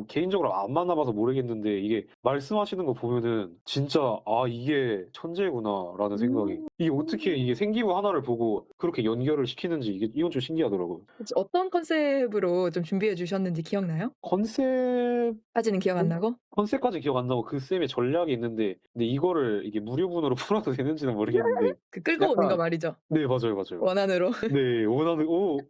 개인적으로 안 만나 봐서 모르겠는데 이게 말씀하시는 거 보면은 진짜 '아 이게 천재구나.'라는 생각이, 음. 이게 어떻게 이게 생기부 하나를 보고 그렇게 연결을 시키는지 이건 좀 신기하더라고요. 혹시 어떤 컨셉으로 좀 준비해 주셨는지 기억나요? 컨셉 까지는 기억 안 나고? 컨셉까지 기억 안 나고 그 쌤의 전략이 있는데 근데 이거를 이게 무료분으로 풀어도 되는지는 모르겠는데 그 끌고 오는 거 약간 말이죠. 네, 맞아요, 맞아요. 원안으로. 네. 원하는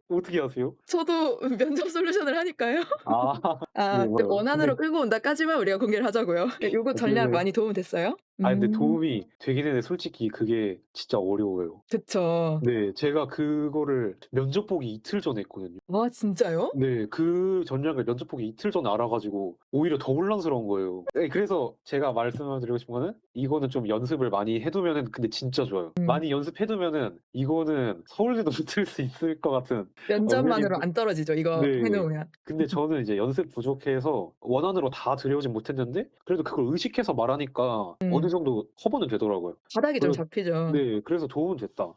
어떻게 아세요? 저도 면접 솔루션을 하니까요. 아 아 네, 그 맞아요. 근데 원안으로 끌고 온다까지만 우리가 공개를 하자고요. 예 요거 전략 네. 많이 도움 됐어요? 근데 음. 도움이 되긴 했는데 솔직히 그게 진짜 어려워요. 그쵸. 네. 제가 그거를 면접 보기 이틀 전에 했거든요. 아 진짜요? 네. 그 전략을 면접 보기 이틀 전에 알아 가지고 오히려 더 혼란스러운 거예요. 네, 그래서 제가 말씀을 드리고 싶은 거는 이거는 좀 연습을 많이 해 두면은 근데 진짜 좋아요. 음. 많이 연습해 두면은 이거는 서울대도 붙을 수 있을 것 같은 은근히 면접만으로 안 떨어지죠, 이거 해 네. 놓으면. 근데 저는 이제 연습 부족해서 원안으로 다 들여오진 못했는데 그래도 그걸 의식해서 말하니까 어느 음. 정도 커버는 되더라고요. 바닥이 좀 그래서 잡히죠. 네, 그래서 도움은 됐다.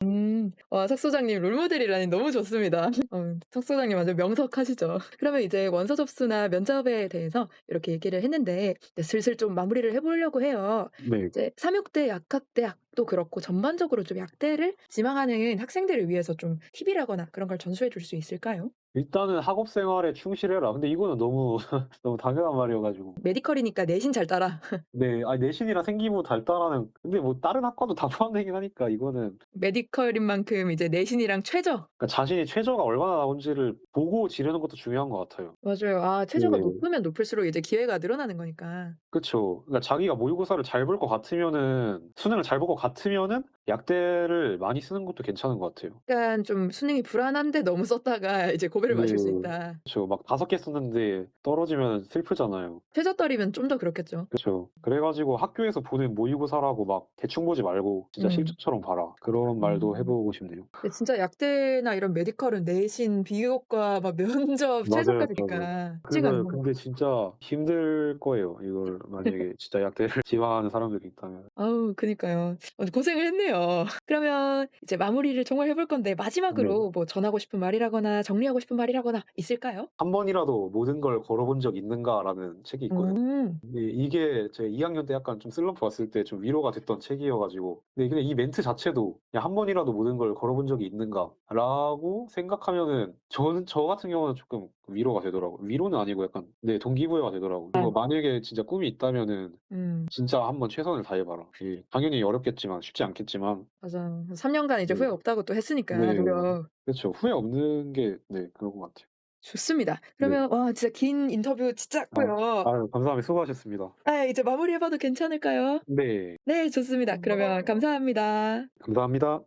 와 석 소장님 롤모델이라니 너무 좋습니다. 석 소장님 완전 명석하시죠. 그러면 이제 원서 접수나 면접에 대해서 이렇게 얘기를 했는데 이제 슬슬 좀 마무리를 해 보려고 해요. 네. 이제 삼육대 약학대학도 그렇고 전반적으로 좀 약대를 지망하는 학생들을 위해서 좀 팁이라거나 그런 걸 전수해 줄 수 있을까요? 일단은 "학업 생활에 충실해라." 근데 이거는 너무 너무 당연한 말이어 가지고. 메디컬이니까 내신 잘 따라. 네. 내신이랑 생기부 달달하는 근데 뭐 다른 학과도 다 포함되긴 하니까 이거는 메디컬인 만큼 이제 내신이랑 최저. 그러니까 자신이 최저가 얼마나 나온지를 보고 지르는 것도 중요한 것 같아요. 맞아요. 최저가 네. 높으면 높을수록 이제 기회가 늘어나는 거니까. 그쵸. 그러니까 자기가 모의고사를 잘 볼 것 같으면은 수능을 잘 볼 것 같으면은 약대를 많이 쓰는 것도 괜찮은 것 같아요. 약간 좀 수능이 불안한데 너무 썼다가 이제 고배를 네. 마실 수 있다. 그쵸. 막 5개 썼는데 떨어지면 슬프잖아요. 최저떨이면 좀 더 그렇겠죠. 그쵸. 그래 가지고 학교에서 보는 모의고사라고 막 대충 보지 말고 진짜 음. 실전처럼 봐라. 그런 말도 해 음. 보고 싶네요. 근데 진짜 약대나 이런 메디컬은 내신, 비교과 막 면접, 맞아요, 맞아요. 최저까지니까 쉽지가 그래서 않죠. 근데 진짜 힘들 거예요. 이걸 만약에 진짜 약대를 지망하는 사람들이 있다면. 그니까요. 고생을 했네요. 그러면 이제 마무리를 정말 해볼 건데 네. 마지막으로 뭐 전하고 싶은 말이라거나 정리하고 싶은 말이라거나 있을까요? '1 번이라도 모든 걸 걸어 본 적 있는가.'라는 책이 있거든요. 음. 근데 이게 제가 2 학년 때 약간 좀 슬럼프 왔을 때 좀 위로가 됐던 책이어 가지고 근데 이 멘트 자체도 그냥 '1 번이라도 모든 걸 걸어 본 적이 있는가.'라고 생각하면은 저 같은 경우는 쪼끔 위로가 되더라고요. 위로는 아니고 약간 네, 동기부여가 되더라고요. 그리고 만약에 진짜 꿈이 있다면은 음. 진짜 한번 최선을 다해 봐라. 당연히 어렵겠지만 쉽지 않겠지만 맞아. 3 년간 이제 네. 후회 없다고 또 했으니까 네. 노력. 그쵸. 후회 없는 게 네, 그런 것 같아요. 좋습니다. 네. 그러면 와 진짜 긴 인터뷰 진짜 했고요. 아유, 감사합니다. 수고하셨습니다. 이제 마무리해 봐도 괜찮을까요? 네. 네 좋습니다. 그러면 감사합니다. 감사합니다.